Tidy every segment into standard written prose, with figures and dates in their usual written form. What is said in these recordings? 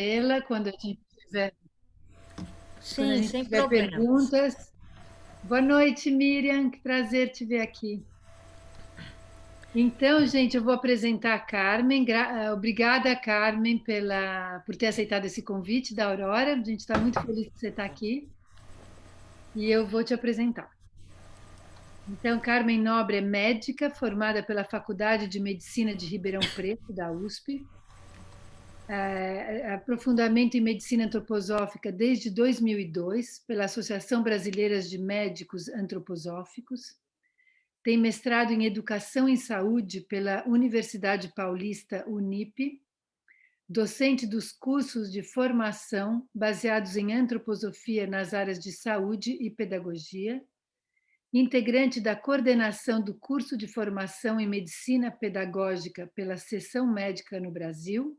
Ela, quando a Sim, gente sem tiver problemas. perguntas. Boa noite, Miriam, que prazer te ver aqui. Então, gente, eu vou apresentar a Carmen. Obrigada, Carmen, por ter aceitado esse convite da Aurora. A gente está muito feliz que você está aqui e eu vou te apresentar. Então, Carmen Nobre é médica, formada pela Faculdade de Medicina de Ribeirão Preto, da USP. Aprofundamento em medicina antroposófica desde 2002, pela Associação Brasileira de Médicos Antroposóficos. Tem mestrado em Educação em Saúde pela Universidade Paulista Unip, docente dos cursos de formação baseados em antroposofia nas áreas de saúde e pedagogia, integrante da coordenação do curso de formação em medicina pedagógica pela Seção Médica no Brasil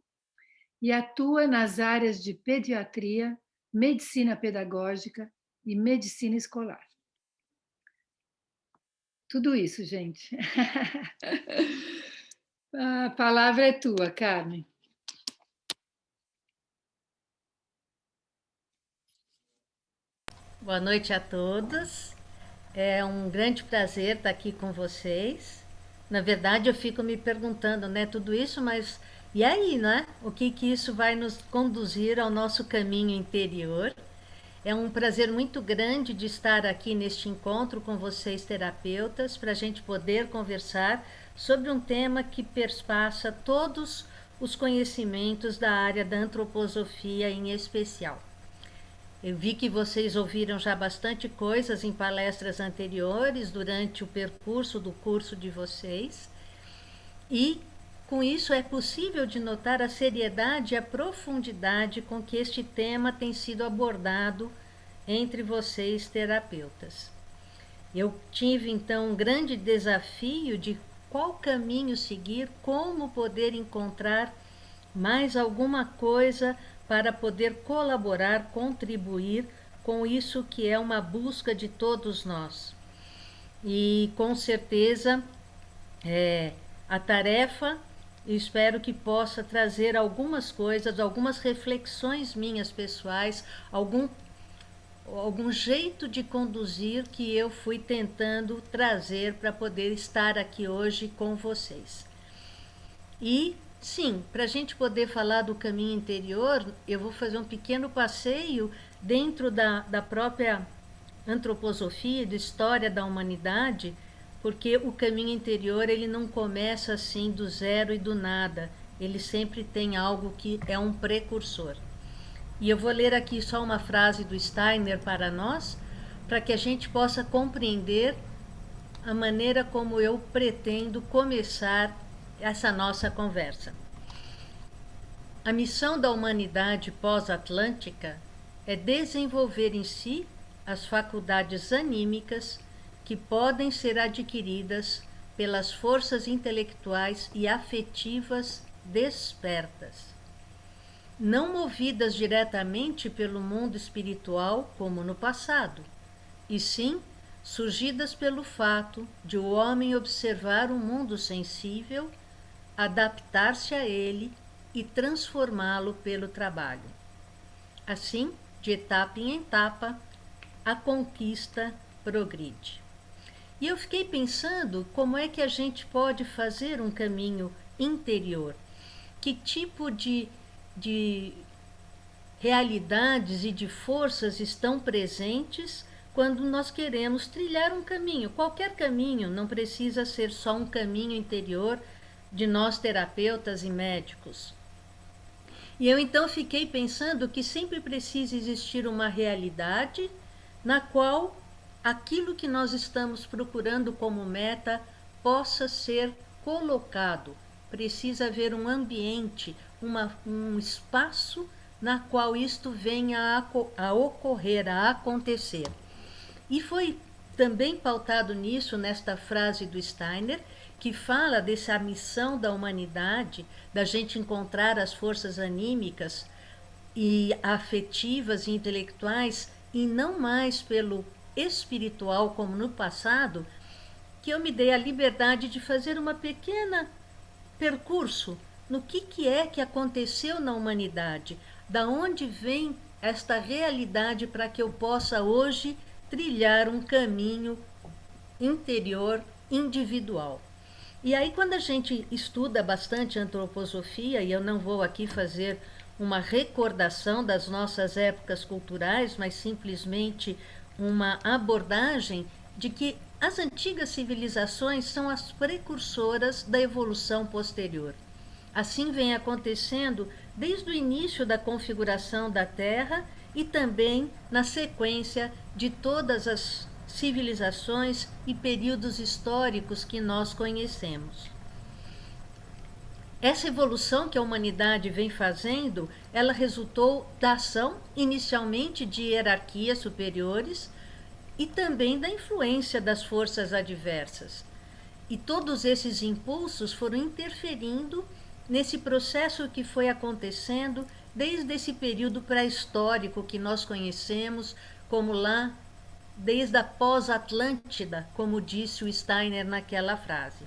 e atua nas áreas de pediatria, medicina pedagógica e medicina escolar. Tudo isso, gente. A palavra é tua, Carmen. Boa noite a todos. É um grande prazer estar aqui com vocês. Na verdade, eu fico me perguntando, né, tudo isso, mas e aí, né? O que que isso vai nos conduzir ao nosso caminho interior? É um prazer muito grande de estar aqui neste encontro com vocês, terapeutas, para a gente poder conversar sobre um tema que perpassa todos os conhecimentos da área da antroposofia em especial. Eu vi que vocês ouviram já bastante coisas em palestras anteriores durante o percurso do curso de vocês. E com isso é possível de notar a seriedade e a profundidade com que este tema tem sido abordado entre vocês terapeutas. Eu tive então um grande desafio de qual caminho seguir, como poder encontrar mais alguma coisa para poder colaborar, contribuir com isso que é uma busca de todos nós. E com certeza a tarefa, espero que possa trazer algumas coisas, algumas reflexões minhas pessoais, algum jeito de conduzir que eu fui tentando trazer para poder estar aqui hoje com vocês. E sim, para a gente poder falar do caminho interior, eu vou fazer um pequeno passeio dentro da própria antroposofia, da história da humanidade, porque o caminho interior ele não começa assim do zero e do nada, ele sempre tem algo que é um precursor. E eu vou ler aqui só uma frase do Steiner para nós, para que a gente possa compreender a maneira como eu pretendo começar essa nossa conversa. A missão da humanidade pós-atlântica é desenvolver em si as faculdades anímicas que podem ser adquiridas pelas forças intelectuais e afetivas despertas, não movidas diretamente pelo mundo espiritual como no passado, e sim surgidas pelo fato de o homem observar o mundo sensível, adaptar-se a ele e transformá-lo pelo trabalho. Assim, de etapa em etapa, a conquista progride. E eu fiquei pensando como é que a gente pode fazer um caminho interior. Que tipo de realidades e de forças estão presentes quando nós queremos trilhar um caminho. Qualquer caminho, não precisa ser só um caminho interior de nós terapeutas e médicos. E eu então fiquei pensando que sempre precisa existir uma realidade na qual aquilo que nós estamos procurando como meta possa ser colocado. Precisa haver um ambiente, um espaço na qual isto venha a ocorrer, a acontecer. E foi também pautado nisso, nesta frase do Steiner, que fala dessa missão da humanidade, da gente encontrar as forças anímicas e afetivas e intelectuais, e não mais pelo espiritual como no passado, que eu me dei a liberdade de fazer uma pequena percurso no que é que aconteceu na humanidade, da onde vem esta realidade para que eu possa hoje trilhar um caminho interior individual. E aí, quando a gente estuda bastante antroposofia, e eu não vou aqui fazer uma recordação das nossas épocas culturais, mas simplesmente uma abordagem de que as antigas civilizações são as precursoras da evolução posterior. Assim vem acontecendo desde o início da configuração da Terra e também na sequência de todas as civilizações e períodos históricos que nós conhecemos. Essa evolução que a humanidade vem fazendo, ela resultou da ação inicialmente de hierarquias superiores e também da influência das forças adversas. E todos esses impulsos foram interferindo nesse processo que foi acontecendo desde esse período pré-histórico que nós conhecemos como lá desde a pós-Atlântida, como disse o Steiner naquela frase.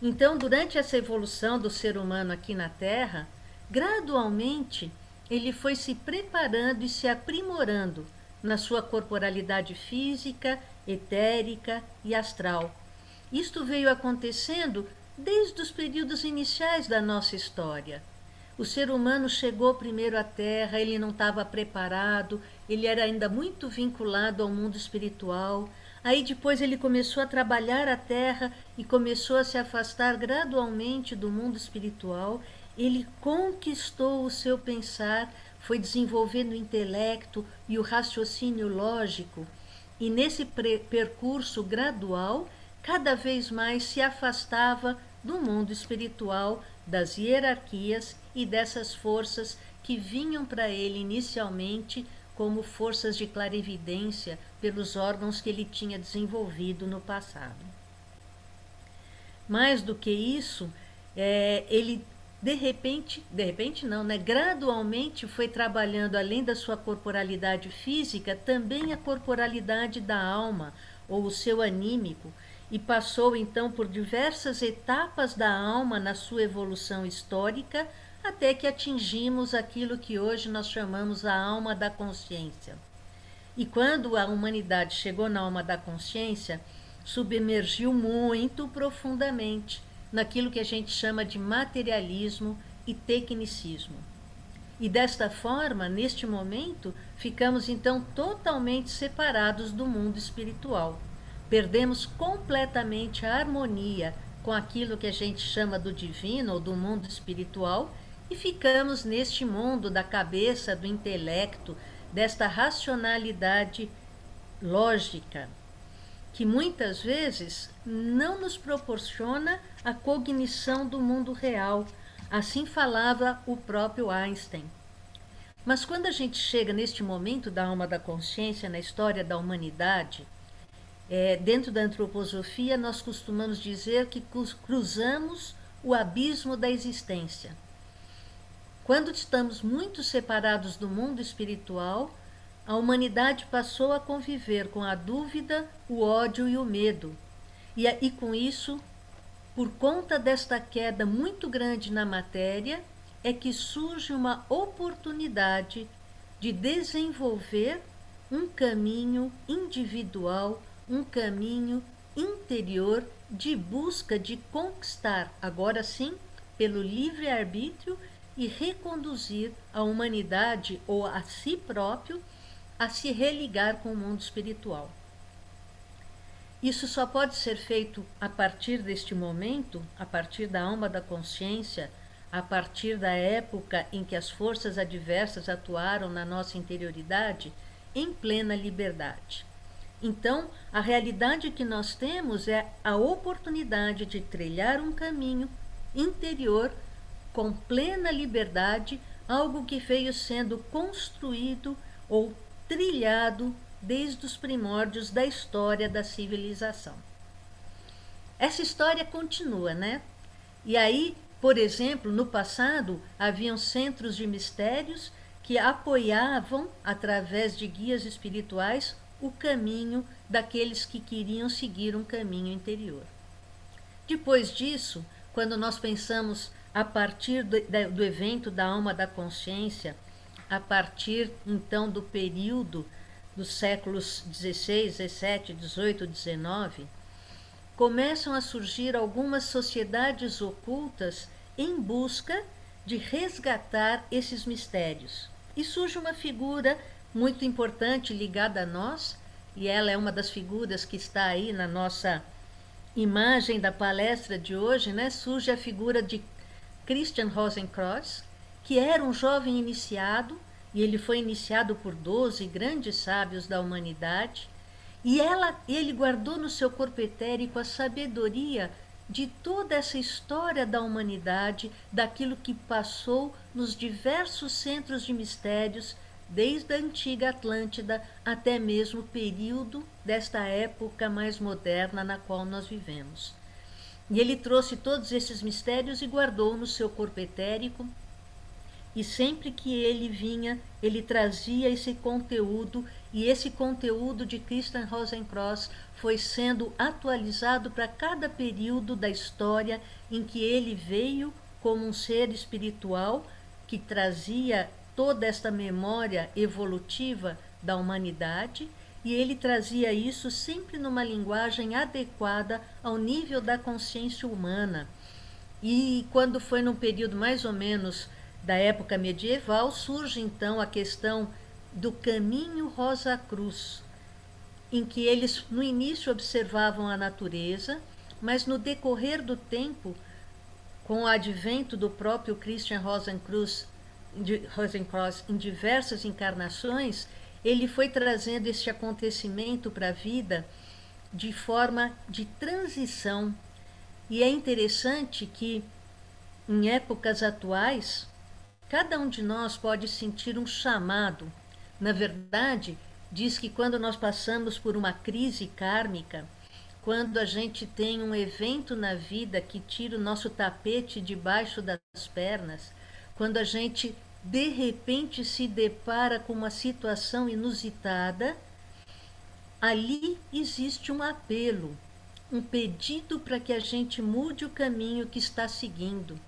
Então, durante essa evolução do ser humano aqui na Terra, gradualmente ele foi se preparando e se aprimorando na sua corporalidade física, etérica e astral. Isto veio acontecendo desde os períodos iniciais da nossa história. O ser humano chegou primeiro à Terra, ele não estava preparado, ele era ainda muito vinculado ao mundo espiritual. Aí depois ele começou a trabalhar a Terra e começou a se afastar gradualmente do mundo espiritual. Ele conquistou o seu pensar, foi desenvolvendo o intelecto e o raciocínio lógico. E nesse percurso gradual, cada vez mais se afastava do mundo espiritual, das hierarquias e dessas forças que vinham para ele inicialmente como forças de clarividência pelos órgãos que ele tinha desenvolvido no passado. Mais do que isso, ele gradualmente foi trabalhando, além da sua corporalidade física, também a corporalidade da alma, ou o seu anímico, e passou então por diversas etapas da alma na sua evolução histórica, até que atingimos aquilo que hoje nós chamamos a alma da consciência. E quando a humanidade chegou na alma da consciência, submergiu muito profundamente naquilo que a gente chama de materialismo e tecnicismo. E desta forma, neste momento, ficamos então totalmente separados do mundo espiritual. Perdemos completamente a harmonia com aquilo que a gente chama do divino ou do mundo espiritual e ficamos neste mundo da cabeça, do intelecto, desta racionalidade lógica, que muitas vezes não nos proporciona a cognição do mundo real. Assim falava o próprio Einstein. Mas quando a gente chega neste momento da alma da consciência na história da humanidade, dentro da antroposofia nós costumamos dizer que cruzamos o abismo da existência. Quando estamos muito separados do mundo espiritual, a humanidade passou a conviver com a dúvida, o ódio e o medo. E com isso, por conta desta queda muito grande na matéria, é que surge uma oportunidade de desenvolver um caminho individual, um caminho interior de busca de conquistar, agora sim, pelo livre-arbítrio e reconduzir a humanidade ou a si próprio a se religar com o mundo espiritual. Isso só pode ser feito a partir deste momento, a partir da alma da consciência, a partir da época em que as forças adversas atuaram na nossa interioridade, em plena liberdade. Então, a realidade que nós temos é a oportunidade de trilhar um caminho interior com plena liberdade, algo que veio sendo construído ou trilhado desde os primórdios da história da civilização. Essa história continua, né? E aí, por exemplo, no passado, haviam centros de mistérios que apoiavam, através de guias espirituais, o caminho daqueles que queriam seguir um caminho interior. Depois disso, quando nós pensamos a partir do evento da alma da consciência, a partir então do período dos séculos XVI, XVII, XVIII, XIX, começam a surgir algumas sociedades ocultas em busca de resgatar esses mistérios. E surge uma figura muito importante ligada a nós, e ela é uma das figuras que está aí na nossa imagem da palestra de hoje, né? Surge a figura de Christian Rosenkreuz, que era um jovem iniciado, e ele foi iniciado por 12 grandes sábios da humanidade, e ele guardou no seu corpo etérico a sabedoria de toda essa história da humanidade, daquilo que passou nos diversos centros de mistérios, desde a antiga Atlântida até mesmo o período desta época mais moderna na qual nós vivemos. E ele trouxe todos esses mistérios e guardou no seu corpo etérico, e sempre que ele vinha, ele trazia esse conteúdo, e esse conteúdo de Christian Rosenkreuz foi sendo atualizado para cada período da história em que ele veio como um ser espiritual que trazia toda esta memória evolutiva da humanidade, e ele trazia isso sempre numa linguagem adequada ao nível da consciência humana. E quando foi num período mais ou menos da época medieval, surge então a questão do caminho Rosa Cruz, em que eles no início observavam a natureza, mas no decorrer do tempo, com o advento do próprio Christian Rosenkreuz em diversas encarnações, ele foi trazendo este acontecimento para a vida de forma de transição. E é interessante que, em épocas atuais, cada um de nós pode sentir um chamado. Na verdade, diz que quando nós passamos por uma crise kármica, quando a gente tem um evento na vida que tira o nosso tapete debaixo das pernas, quando a gente de repente se depara com uma situação inusitada, ali existe um apelo, um pedido para que a gente mude o caminho que está seguindo.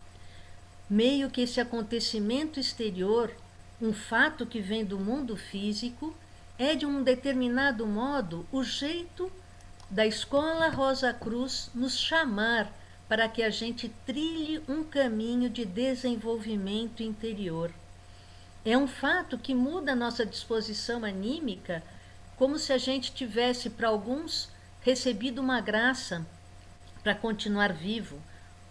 Meio que esse acontecimento exterior, um fato que vem do mundo físico, é de um determinado modo o jeito da Escola Rosa Cruz nos chamar para que a gente trilhe um caminho de desenvolvimento interior. É um fato que muda a nossa disposição anímica, como se a gente tivesse, para alguns, recebido uma graça para continuar vivo.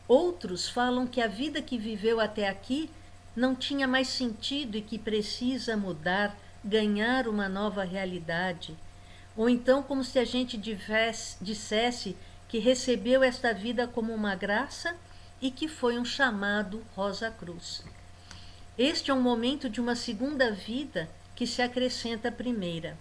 Outros falam que a vida que viveu até aqui não tinha mais sentido e que precisa mudar, ganhar uma nova realidade. Ou então como se a gente dissesse que recebeu esta vida como uma graça e que foi um chamado Rosa Cruz. Este é um momento de uma segunda vida que se acrescenta à primeira.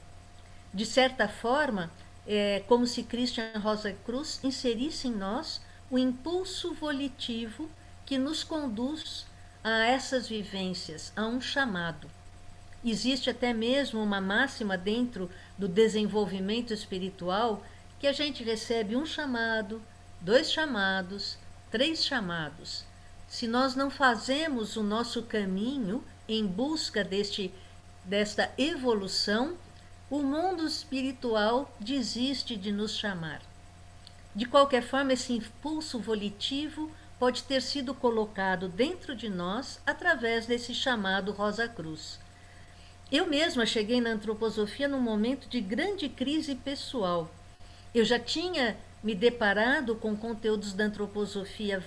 De certa forma, é como se Christian Rosenkreuz inserisse em nós o impulso volitivo que nos conduz a essas vivências, a um chamado. Existe até mesmo uma máxima dentro do desenvolvimento espiritual que a gente recebe um chamado, 2 chamados, 3 chamados. Se nós não fazemos o nosso caminho em busca desta evolução, o mundo espiritual desiste de nos chamar. De qualquer forma, esse impulso volitivo pode ter sido colocado dentro de nós através desse chamado Rosa Cruz. Eu mesma cheguei na antroposofia num momento de grande crise pessoal. Eu já tinha me deparado com conteúdos da antroposofia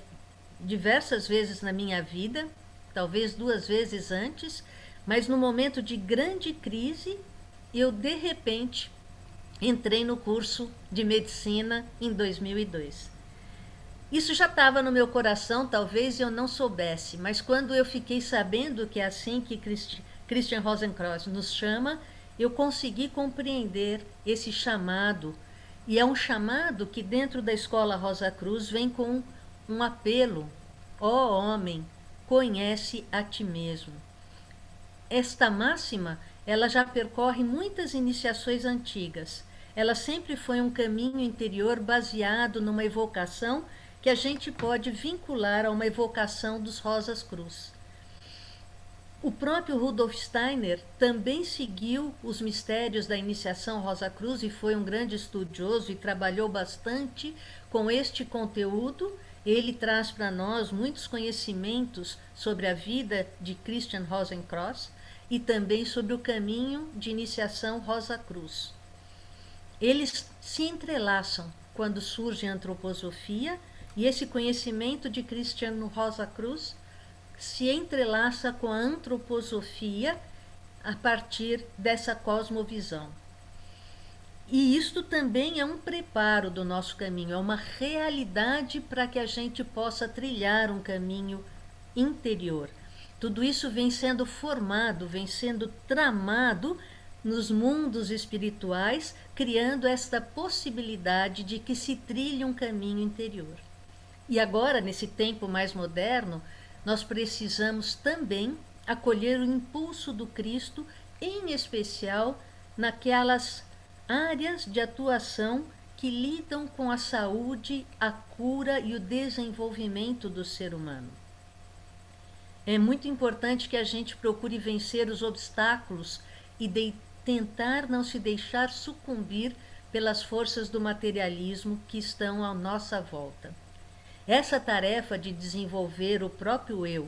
diversas vezes na minha vida, talvez 2 vezes antes, mas no momento de grande crise, eu de repente entrei no curso de medicina em 2002. Isso já estava no meu coração, talvez eu não soubesse, mas quando eu fiquei sabendo que é assim que Christian Rosenkreuz nos chama, eu consegui compreender esse chamado. E é um chamado que dentro da Escola Rosa Cruz vem com um apelo: ó homem, conhece a ti mesmo. Esta máxima, ela já percorre muitas iniciações antigas. Ela sempre foi um caminho interior baseado numa evocação que a gente pode vincular a uma evocação dos Rosas Cruz. O próprio Rudolf Steiner também seguiu os mistérios da iniciação Rosa Cruz e foi um grande estudioso e trabalhou bastante com este conteúdo. Ele traz para nós muitos conhecimentos sobre a vida de Christian Rosenkreuz e também sobre o caminho de iniciação Rosa Cruz. Eles se entrelaçam quando surge a antroposofia e esse conhecimento de Christian Rosa Cruz se entrelaça com a antroposofia a partir dessa cosmovisão. E isto também é um preparo do nosso caminho, é uma realidade para que a gente possa trilhar um caminho interior. Tudo isso vem sendo formado, vem sendo tramado nos mundos espirituais, criando esta possibilidade de que se trilhe um caminho interior. E agora, nesse tempo mais moderno, nós precisamos também acolher o impulso do Cristo, em especial naquelas áreas de atuação que lidam com a saúde, a cura e o desenvolvimento do ser humano. É muito importante que a gente procure vencer os obstáculos e tentar não se deixar sucumbir pelas forças do materialismo que estão à nossa volta. Essa tarefa de desenvolver o próprio eu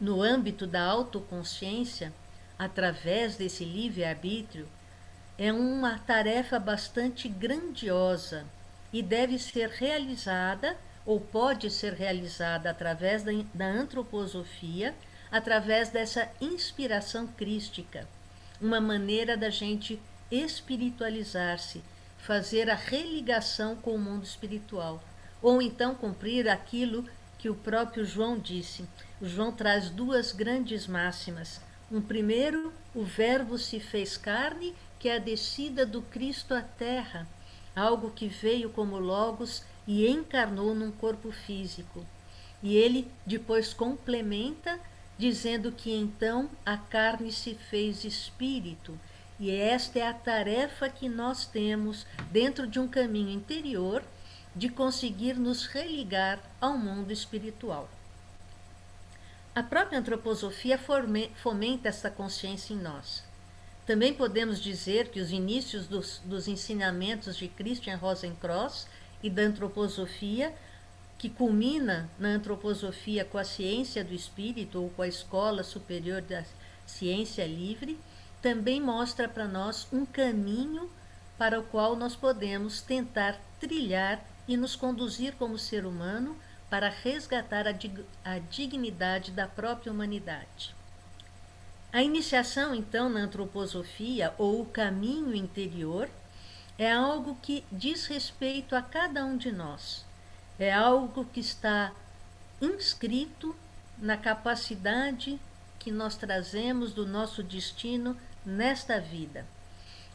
no âmbito da autoconsciência, através desse livre-arbítrio, é uma tarefa bastante grandiosa e deve ser realizada, ou pode ser realizada através da antroposofia, através dessa inspiração crística, uma maneira da gente espiritualizar-se, fazer a religação com o mundo espiritual, ou então cumprir aquilo que o próprio João disse. O João traz duas grandes máximas. Um primeiro, o verbo se fez carne, que é a descida do Cristo à terra, algo que veio como Logos e encarnou num corpo físico. E ele depois complementa, dizendo que então a carne se fez espírito. E esta é a tarefa que nós temos dentro de um caminho interior, de conseguir nos religar ao mundo espiritual. A própria antroposofia fomenta essa consciência em nós. Também podemos dizer que os inícios dos ensinamentos de Christian Rosenkreuz e da antroposofia, que culmina na antroposofia com a ciência do espírito ou com a Escola Superior da Ciência Livre, também mostra para nós um caminho para o qual nós podemos tentar trilhar e nos conduzir como ser humano para resgatar a dignidade da própria humanidade. A iniciação, então, na antroposofia, ou o caminho interior, é algo que diz respeito a cada um de nós. É algo que está inscrito na capacidade que nós trazemos do nosso destino nesta vida.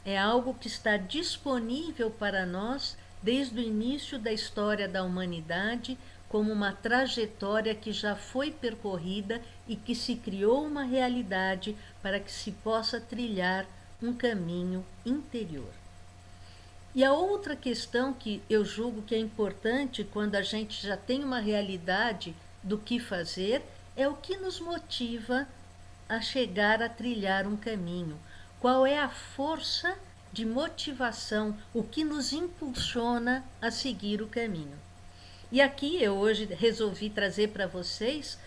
É algo que está disponível para nós desde o início da história da humanidade, como uma trajetória que já foi percorrida e que se criou uma realidade para que se possa trilhar um caminho interior. E a outra questão que eu julgo que é importante quando a gente já tem uma realidade do que fazer é o que nos motiva a chegar a trilhar um caminho. Qual é a força de motivação, o que nos impulsiona a seguir o caminho. E aqui eu hoje resolvi trazer para vocês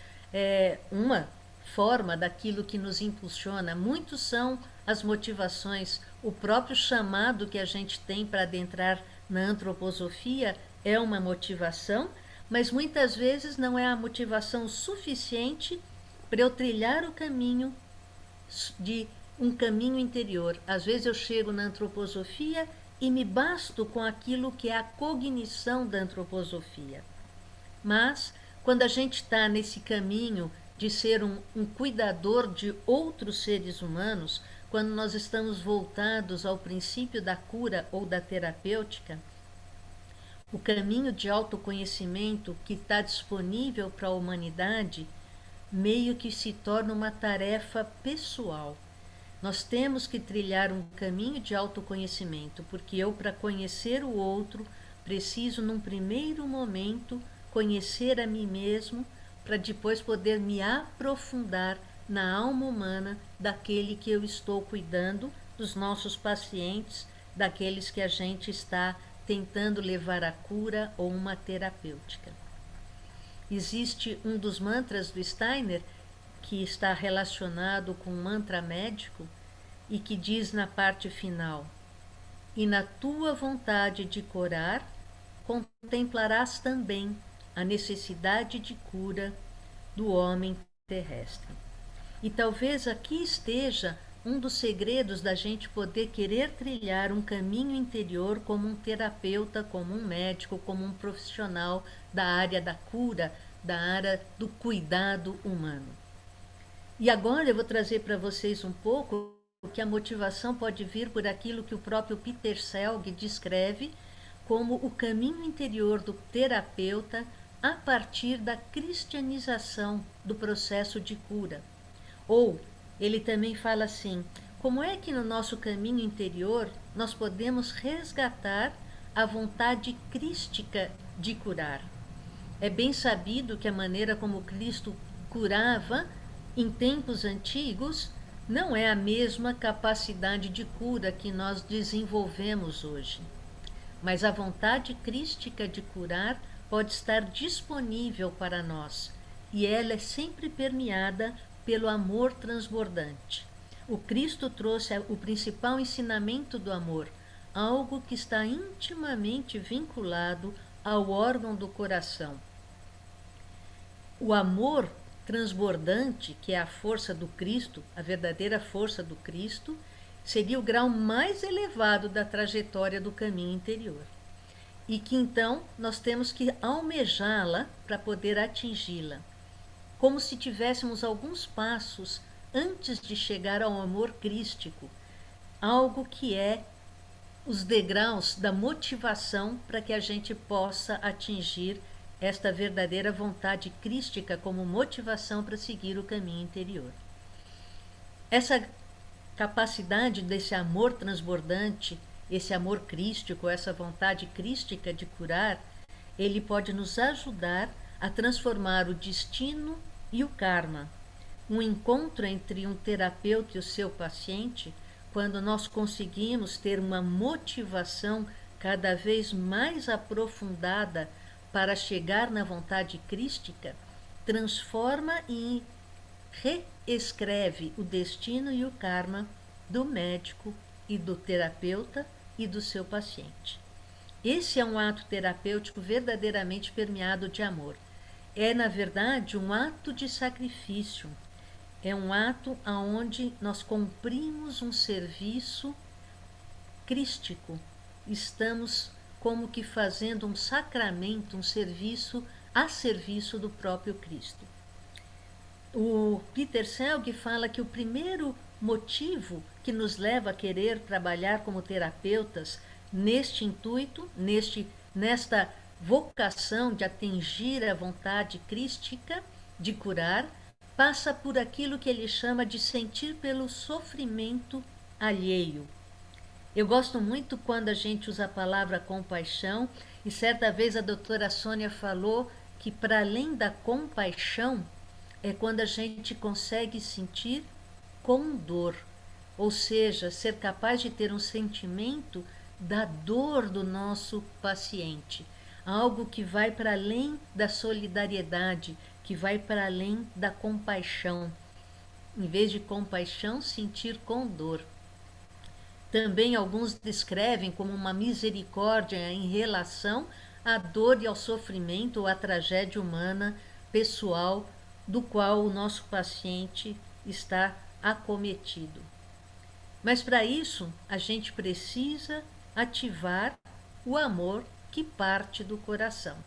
uma forma daquilo que nos impulsiona. Muitos são as motivações, o próprio chamado que a gente tem para adentrar na antroposofia é uma motivação, mas muitas vezes não é a motivação suficiente para eu trilhar o caminho de um caminho interior. Às vezes eu chego na antroposofia e me basto com aquilo que é a cognição da antroposofia. Mas, quando a gente está nesse caminho de ser um cuidador de outros seres humanos, quando nós estamos voltados ao princípio da cura ou da terapêutica, o caminho de autoconhecimento que está disponível para a humanidade meio que se torna uma tarefa pessoal. Nós temos que trilhar um caminho de autoconhecimento, porque eu, para conhecer o outro, preciso, num primeiro momento, conhecer a mim mesmo, para depois poder me aprofundar na alma humana daquele que eu estou cuidando, dos nossos pacientes, daqueles que a gente está tentando levar à cura ou uma terapêutica. Existe um dos mantras do Steiner que está relacionado com o mantra médico e que diz na parte final: e na tua vontade de curar, contemplarás também a necessidade de cura do homem terrestre. E talvez aqui esteja um dos segredos da gente poder querer trilhar um caminho interior como um terapeuta, como um médico, como um profissional da área da cura, da área do cuidado humano. E agora eu vou trazer para vocês um pouco que a motivação pode vir por aquilo que o próprio Peter Selg descreve como o caminho interior do terapeuta a partir da cristianização do processo de cura. Ou ele também fala assim: como é que no nosso caminho interior nós podemos resgatar a vontade crística de curar? É bem sabido que a maneira como Cristo curava em tempos antigos não é a mesma capacidade de cura que nós desenvolvemos hoje. Mas a vontade crística de curar pode estar disponível para nós, e ela é sempre permeada pelo amor transbordante. O Cristo trouxe o principal ensinamento do amor, algo que está intimamente vinculado ao órgão do coração. O amor transbordante, que é a força do Cristo, a verdadeira força do Cristo, seria o grau mais elevado da trajetória do caminho interior. E que então nós temos que almejá-la para poder atingi-la. Como se tivéssemos alguns passos antes de chegar ao amor crístico, algo que é os degraus da motivação para que a gente possa atingir esta verdadeira vontade crística como motivação para seguir o caminho interior. Essa capacidade desse amor transbordante, esse amor crístico, essa vontade crística de curar, ele pode nos ajudar a transformar o destino e o karma. Um encontro entre um terapeuta e o seu paciente, quando nós conseguimos ter uma motivação cada vez mais aprofundada para chegar na vontade crística, transforma e reescreve o destino e o karma do médico e do terapeuta e do seu paciente. Esse é um ato terapêutico verdadeiramente permeado de amor. É, na verdade, um ato de sacrifício. É um ato onde nós cumprimos um serviço crístico. Estamos como que fazendo um sacramento, um serviço a serviço do próprio Cristo. O Peter Selg fala que o primeiro motivo que nos leva a querer trabalhar como terapeutas neste intuito, nesta vocação de atingir a vontade crística de curar, passa por aquilo que ele chama de sentir pelo sofrimento alheio. Eu gosto muito quando a gente usa a palavra compaixão, e certa vez a doutora Sônia falou que para além da compaixão é quando a gente consegue sentir com dor, ou seja, ser capaz de ter um sentimento da dor do nosso paciente, algo que vai para além da solidariedade, que vai para além da compaixão. Em vez de compaixão, sentir com dor. Também alguns descrevem como uma misericórdia em relação à dor e ao sofrimento ou à tragédia humana pessoal do qual o nosso paciente está acometido. Mas para isso, a gente precisa ativar o amor que parte do coração.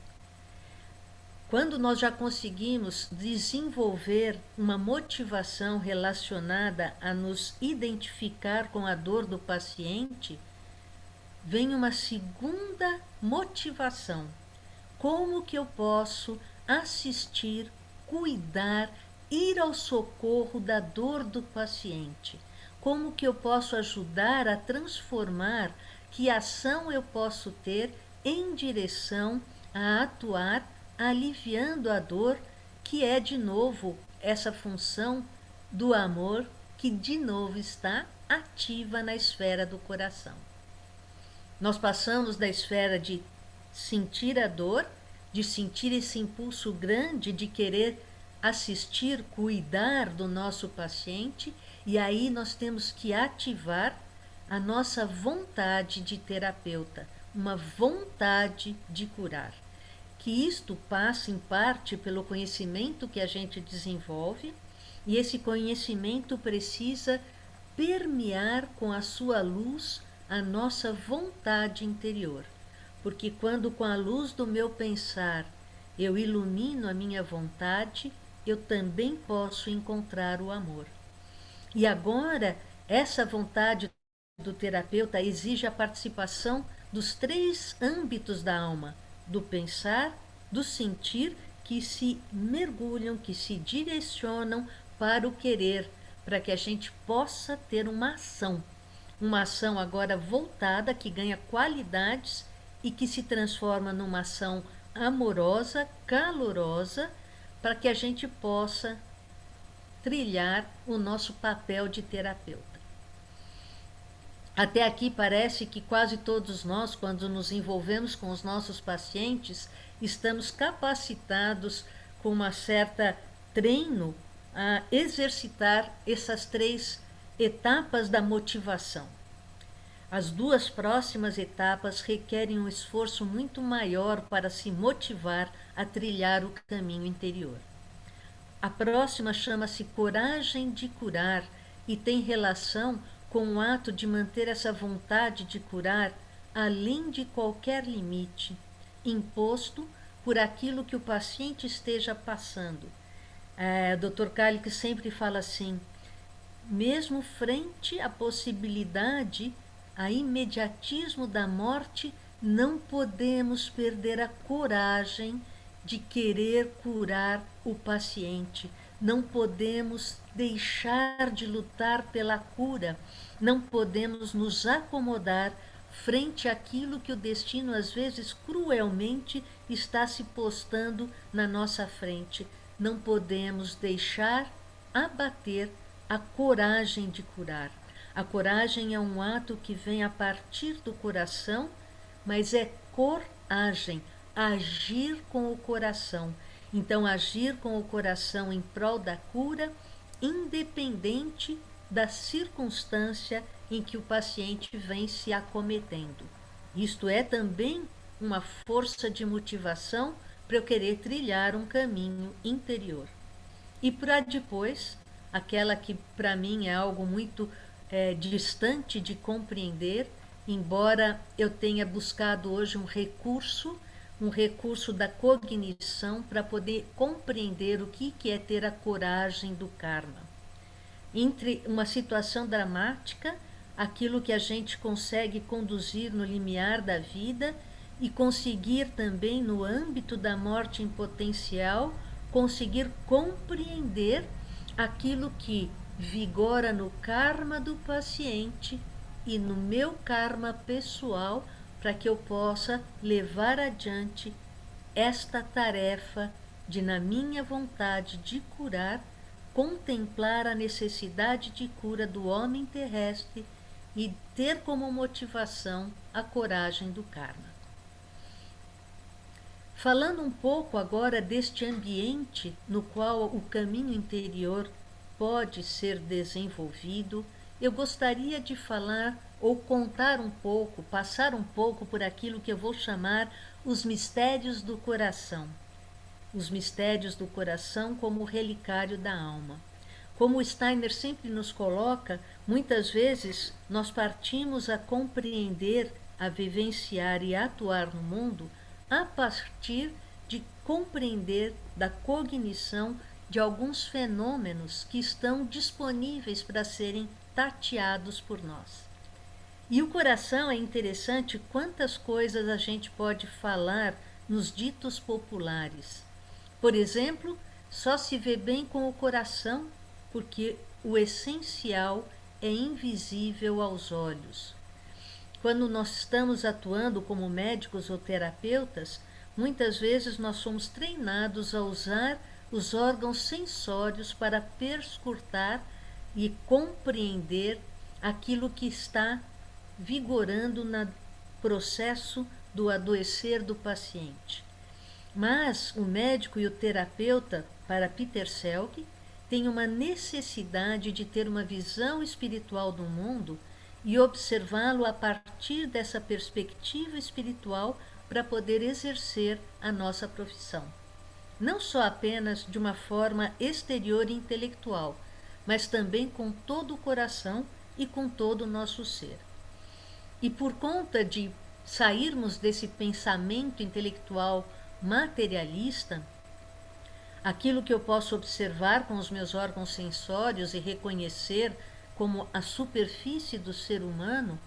Quando nós já conseguimos desenvolver uma motivação relacionada a nos identificar com a dor do paciente, vem uma segunda motivação. Como que eu posso assistir, cuidar, ir ao socorro da dor do paciente? Como que eu posso ajudar a transformar? Que ação eu posso ter em direção a atuar aliviando a dor, que é, de novo, essa função do amor que de novo está ativa na esfera do coração. Nós passamos da esfera de sentir a dor, de sentir esse impulso grande de querer assistir, cuidar do nosso paciente, e aí nós temos que ativar a nossa vontade de terapeuta, uma vontade de curar. Que isto passa em parte pelo conhecimento que a gente desenvolve, e esse conhecimento precisa permear com a sua luz a nossa vontade interior. Porque quando com a luz do meu pensar eu ilumino a minha vontade, eu também posso encontrar o amor. E agora, essa vontade do terapeuta exige a participação dos 3 âmbitos da alma, do pensar, do sentir, que se mergulham, que se direcionam para o querer, para que a gente possa ter uma ação agora voltada, que ganha qualidades e que se transforma numa ação amorosa, calorosa, para que a gente possa trilhar o nosso papel de terapeuta. Até aqui parece que quase todos nós, quando nos envolvemos com os nossos pacientes, estamos capacitados com uma certa treino a exercitar essas 3 etapas da motivação. As 2 próximas etapas requerem um esforço muito maior para se motivar a trilhar o caminho interior. A próxima chama-se coragem de curar e tem relação com o ato de manter essa vontade de curar além de qualquer limite imposto por aquilo que o paciente esteja passando. O Dr. Kalik sempre fala assim, mesmo frente à possibilidade, a imediatismo da morte, não podemos perder a coragem de querer curar o paciente. Não podemos deixar de lutar pela cura. Não podemos nos acomodar frente àquilo que o destino, às vezes, cruelmente está se postando na nossa frente. Não podemos deixar abater a coragem de curar. A coragem é um ato que vem a partir do coração, mas é coragem, agir com o coração. Então, agir com o coração em prol da cura, independente da circunstância em que o paciente vem se acometendo. Isto é também uma força de motivação para eu querer trilhar um caminho interior. E para depois, aquela que para mim é algo muito distante de compreender, embora eu tenha buscado hoje um recurso da cognição para poder compreender o que é ter a coragem do karma. Entre uma situação dramática, aquilo que a gente consegue conduzir no limiar da vida e conseguir também no âmbito da morte em potencial, conseguir compreender aquilo que vigora no karma do paciente e no meu karma pessoal, para que eu possa levar adiante esta tarefa de, na minha vontade de curar, contemplar a necessidade de cura do homem terrestre e ter como motivação a coragem do karma. Falando um pouco agora deste ambiente no qual o caminho interior pode ser desenvolvido, eu gostaria de falar ou contar um pouco, passar um pouco por aquilo que eu vou chamar os mistérios do coração. Os mistérios do coração como relicário da alma. Como o Steiner sempre nos coloca, muitas vezes nós partimos a compreender, a vivenciar e a atuar no mundo a partir de compreender da cognição de alguns fenômenos que estão disponíveis para serem tateados por nós. E o coração é interessante quantas coisas a gente pode falar nos ditos populares. Por exemplo, só se vê bem com o coração porque o essencial é invisível aos olhos. Quando nós estamos atuando como médicos ou terapeutas, muitas vezes nós somos treinados a usar os órgãos sensórios para perscrutar e compreender aquilo que está vigorando no processo do adoecer do paciente. Mas o médico e o terapeuta, para Peter Selke, têm uma necessidade de ter uma visão espiritual do mundo e observá-lo a partir dessa perspectiva espiritual para poder exercer a nossa profissão. Não só apenas de uma forma exterior e intelectual, mas também com todo o coração e com todo o nosso ser. E por conta de sairmos desse pensamento intelectual materialista, aquilo que eu posso observar com os meus órgãos sensórios e reconhecer como a superfície do ser humano,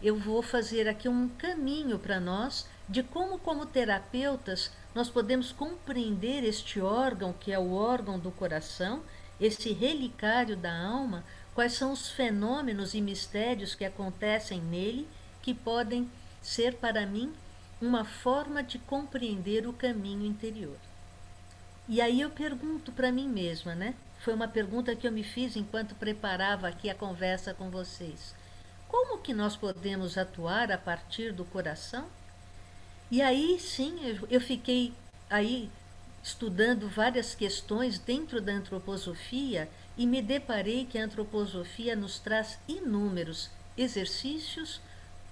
eu vou fazer aqui um caminho para nós de como terapeutas, nós podemos compreender este órgão, que é o órgão do coração, esse relicário da alma, quais são os fenômenos e mistérios que acontecem nele, que podem ser para mim uma forma de compreender o caminho interior. E aí eu pergunto para mim mesma, né? Foi uma pergunta que eu me fiz enquanto preparava aqui a conversa com vocês. Como que nós podemos atuar a partir do coração? E aí sim, eu fiquei aí estudando várias questões dentro da antroposofia e me deparei que a antroposofia nos traz inúmeros exercícios,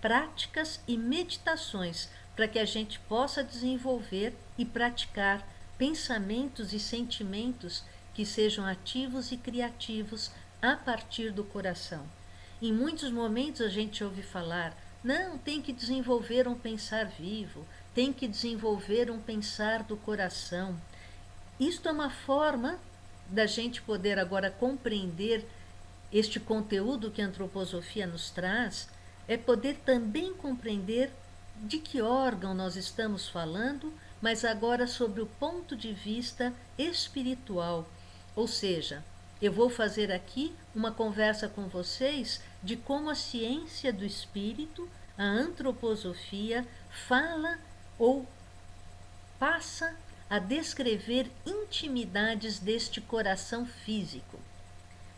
práticas e meditações para que a gente possa desenvolver e praticar pensamentos e sentimentos que sejam ativos e criativos a partir do coração. Em muitos momentos a gente ouve falar, não, tem que desenvolver um pensar vivo, tem que desenvolver um pensar do coração. Isto é uma forma da gente poder agora compreender este conteúdo que a antroposofia nos traz, é poder também compreender de que órgão nós estamos falando, mas agora sobre o ponto de vista espiritual. Ou seja, eu vou fazer aqui uma conversa com vocês de como a ciência do espírito, a antroposofia, fala ou passa a descrever intimidades deste coração físico.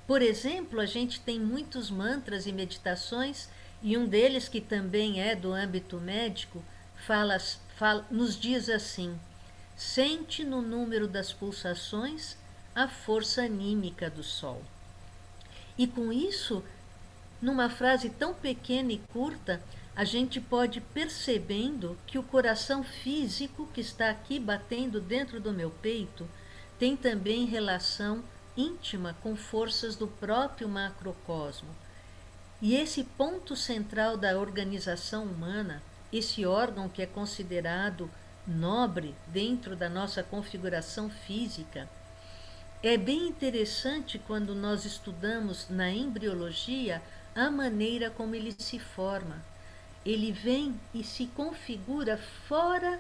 Por exemplo, a gente tem muitos mantras e meditações, e um deles, que também é do âmbito médico, nos diz assim: sente no número das pulsações a força anímica do Sol. E com isso, numa frase tão pequena e curta, a gente pode ir percebendo que o coração físico que está aqui batendo dentro do meu peito tem também relação íntima com forças do próprio macrocosmo. E esse ponto central da organização humana, esse órgão que é considerado nobre dentro da nossa configuração física, é bem interessante quando nós estudamos na embriologia a maneira como ele se forma. Ele vem e se configura fora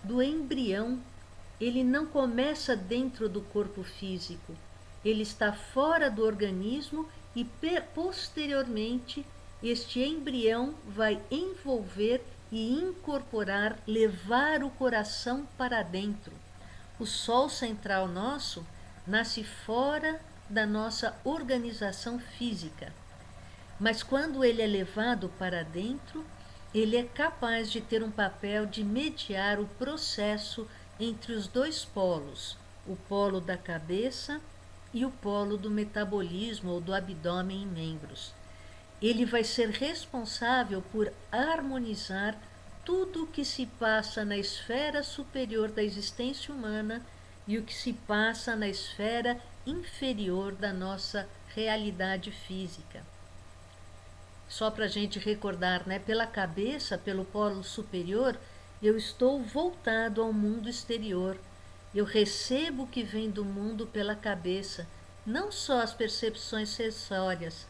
do embrião. Ele não começa dentro do corpo físico. Ele está fora do organismo e posteriormente este embrião vai envolver e incorporar, levar o coração para dentro. O Sol central nosso nasce fora da nossa organização física, mas quando ele é levado para dentro, ele é capaz de ter um papel de mediar o processo entre os dois polos, o polo da cabeça e o polo do metabolismo ou do abdômen em membros. Ele vai ser responsável por harmonizar tudo o que se passa na esfera superior da existência humana e o que se passa na esfera inferior da nossa realidade física. Só para a gente recordar, né? Pela cabeça, pelo polo superior, eu estou voltado ao mundo exterior. Eu recebo o que vem do mundo pela cabeça, não só as percepções sensórias,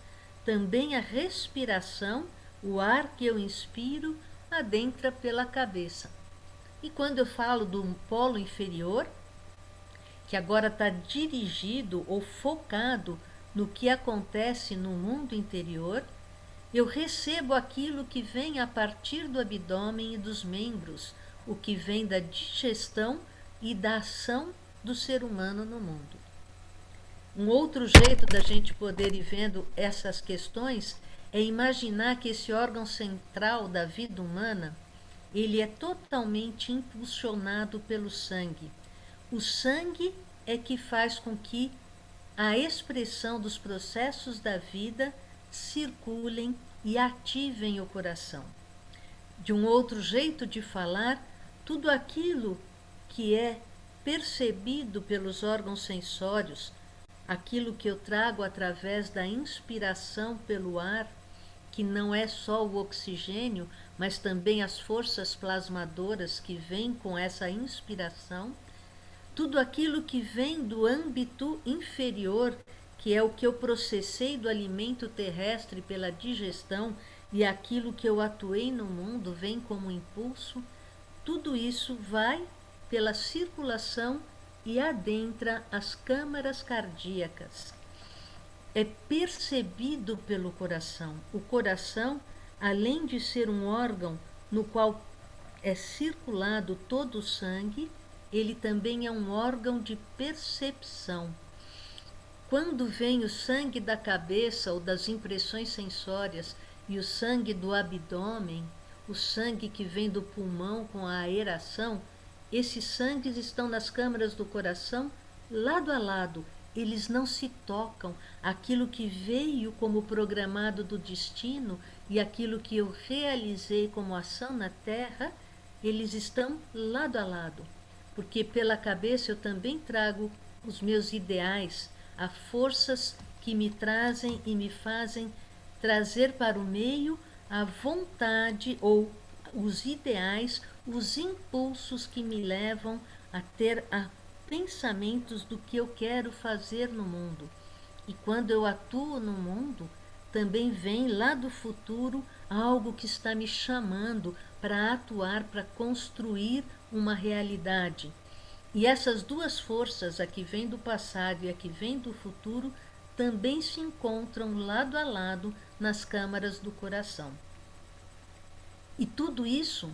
também a respiração, o ar que eu inspiro, adentra pela cabeça. E quando eu falo do polo inferior, que agora está dirigido ou focado no que acontece no mundo interior, eu recebo aquilo que vem a partir do abdômen e dos membros, o que vem da digestão e da ação do ser humano no mundo. Um outro jeito da gente poder ir vendo essas questões é imaginar que esse órgão central da vida humana, ele é totalmente impulsionado pelo sangue. O sangue é que faz com que a expressão dos processos da vida circulem e ativem o coração. De um outro jeito de falar, tudo aquilo que é percebido pelos órgãos sensórios, aquilo que eu trago através da inspiração pelo ar, que não é só o oxigênio, mas também as forças plasmadoras que vêm com essa inspiração, tudo aquilo que vem do âmbito inferior, que é o que eu processei do alimento terrestre pela digestão e aquilo que eu atuei no mundo vem como impulso, tudo isso vai pela circulação e adentra as câmaras cardíacas. É percebido pelo coração. O coração, além de ser um órgão no qual é circulado todo o sangue, ele também é um órgão de percepção. Quando vem o sangue da cabeça ou das impressões sensórias e o sangue do abdômen, o sangue que vem do pulmão com a aeração, esses sangues estão nas câmaras do coração lado a lado. Eles não se tocam. Aquilo que veio como programado do destino e aquilo que eu realizei como ação na Terra, eles estão lado a lado. Porque pela cabeça eu também trago os meus ideais, as forças que me trazem e me fazem trazer para o meio a vontade ou os ideais, os impulsos que me levam a ter pensamentos do que eu quero fazer no mundo. E quando eu atuo no mundo, também vem lá do futuro algo que está me chamando para atuar, para construir uma realidade. E essas duas forças, a que vem do passado e a que vem do futuro, também se encontram lado a lado nas câmaras do coração. E tudo isso,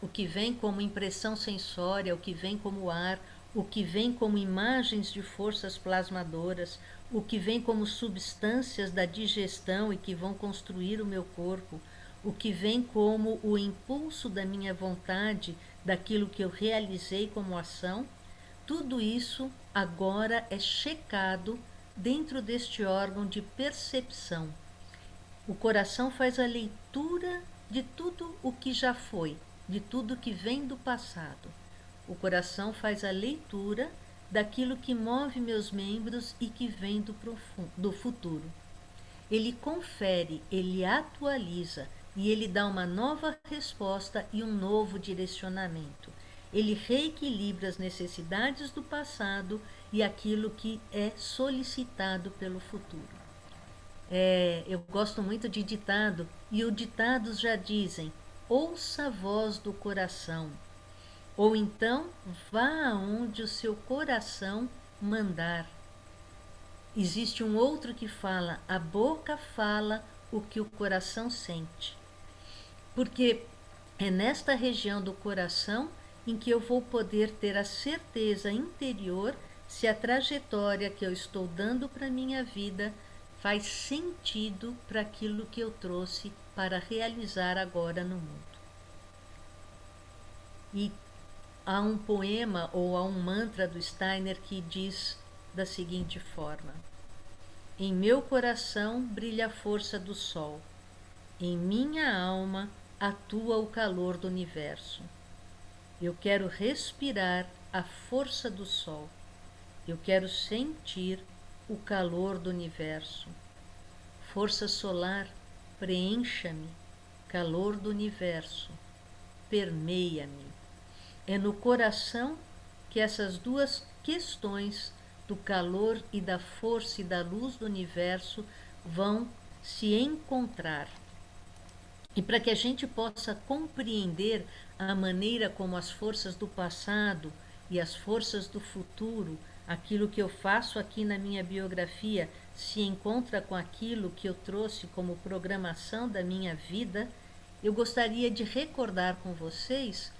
o que vem como impressão sensória, o que vem como ar, o que vem como imagens de forças plasmadoras, o que vem como substâncias da digestão e que vão construir o meu corpo, o que vem como o impulso da minha vontade, daquilo que eu realizei como ação, tudo isso agora é checado dentro deste órgão de percepção. O coração faz a leitura de tudo o que já foi, de tudo que vem do passado. O coração faz a leitura daquilo que move meus membros e que vem do futuro. Ele confere, ele atualiza e ele dá uma nova resposta e um novo direcionamento. Ele reequilibra as necessidades do passado e aquilo que é solicitado pelo futuro. Eu gosto muito de ditado, e os ditados já dizem: ouça a voz do coração, ou então vá aonde o seu coração mandar. Existe um outro que fala: a boca fala o que o coração sente. Porque é nesta região do coração em que eu vou poder ter a certeza interior se a trajetória que eu estou dando para a minha vida faz sentido para aquilo que eu trouxe para realizar agora no mundo. E há um poema ou há um mantra do Steiner que diz da seguinte forma: em meu coração brilha a força do sol, em minha alma atua o calor do universo. Eu quero respirar a força do sol, eu quero sentir o calor do universo. Força solar, preencha-me, calor do universo, permeia-me. É no coração que essas duas questões do calor e da força e da luz do universo vão se encontrar. E para que a gente possa compreender a maneira como as forças do passado e as forças do futuro, aquilo que eu faço aqui na minha biografia, se encontra com aquilo que eu trouxe como programação da minha vida, eu gostaria de recordar com vocês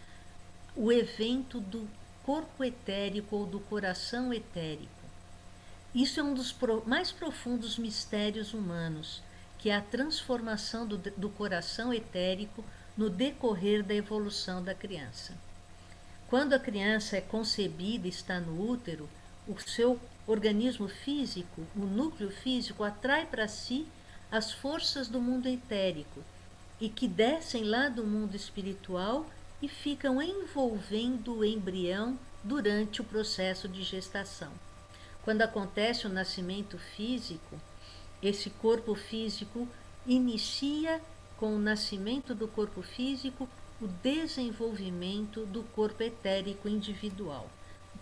o evento do corpo etérico ou do coração etérico. Isso é um dos mais profundos mistérios humanos, que é a transformação do coração etérico no decorrer da evolução da criança. Quando a criança é concebida e está no útero, o seu organismo físico, o núcleo físico, atrai para si as forças do mundo etérico e que descem lá do mundo espiritual e ficam envolvendo o embrião durante o processo de gestação. Quando acontece o nascimento físico, esse corpo físico inicia com o nascimento do corpo físico o desenvolvimento do corpo etérico individual.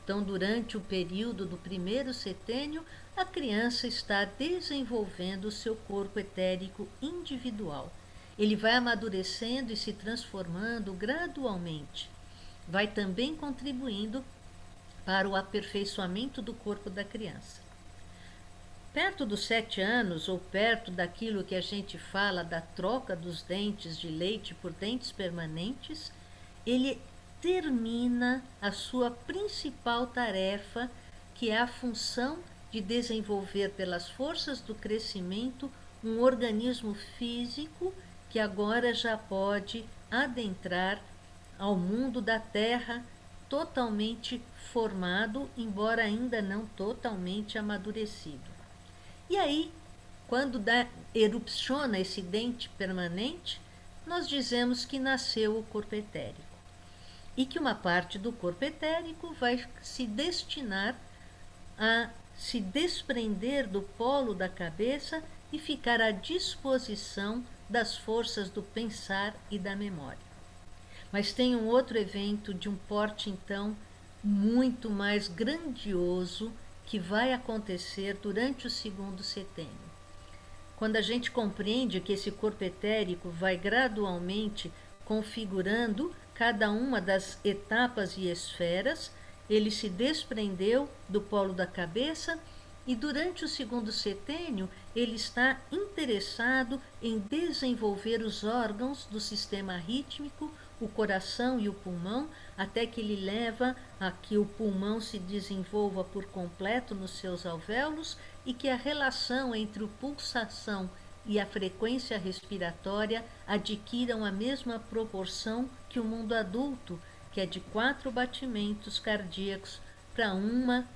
Então, durante o período do primeiro setênio, a criança está desenvolvendo o seu corpo etérico individual. Ele vai amadurecendo e se transformando gradualmente. Vai também contribuindo para o aperfeiçoamento do corpo da criança. Perto dos 7 anos, ou perto daquilo que a gente fala da troca dos dentes de leite por dentes permanentes, ele termina a sua principal tarefa, que é a função de desenvolver pelas forças do crescimento um organismo físico que agora já pode adentrar ao mundo da Terra totalmente formado, embora ainda não totalmente amadurecido. E aí, quando erupciona esse dente permanente, nós dizemos que nasceu o corpo etérico. E que uma parte do corpo etérico vai se destinar a se desprender do polo da cabeça e ficar à disposição das forças do pensar e da memória. Mas tem um outro evento de um porte, então, muito mais grandioso que vai acontecer durante o segundo setênio. Quando a gente compreende que esse corpo etérico vai gradualmente configurando cada uma das etapas e esferas, ele se desprendeu do polo da cabeça e durante o segundo setênio ele está interessado em desenvolver os órgãos do sistema rítmico, o coração e o pulmão, até que ele leva a que o pulmão se desenvolva por completo nos seus alvéolos e que a relação entre a pulsação e a frequência respiratória adquiram a mesma proporção que o mundo adulto, que é de 4 batimentos cardíacos para uma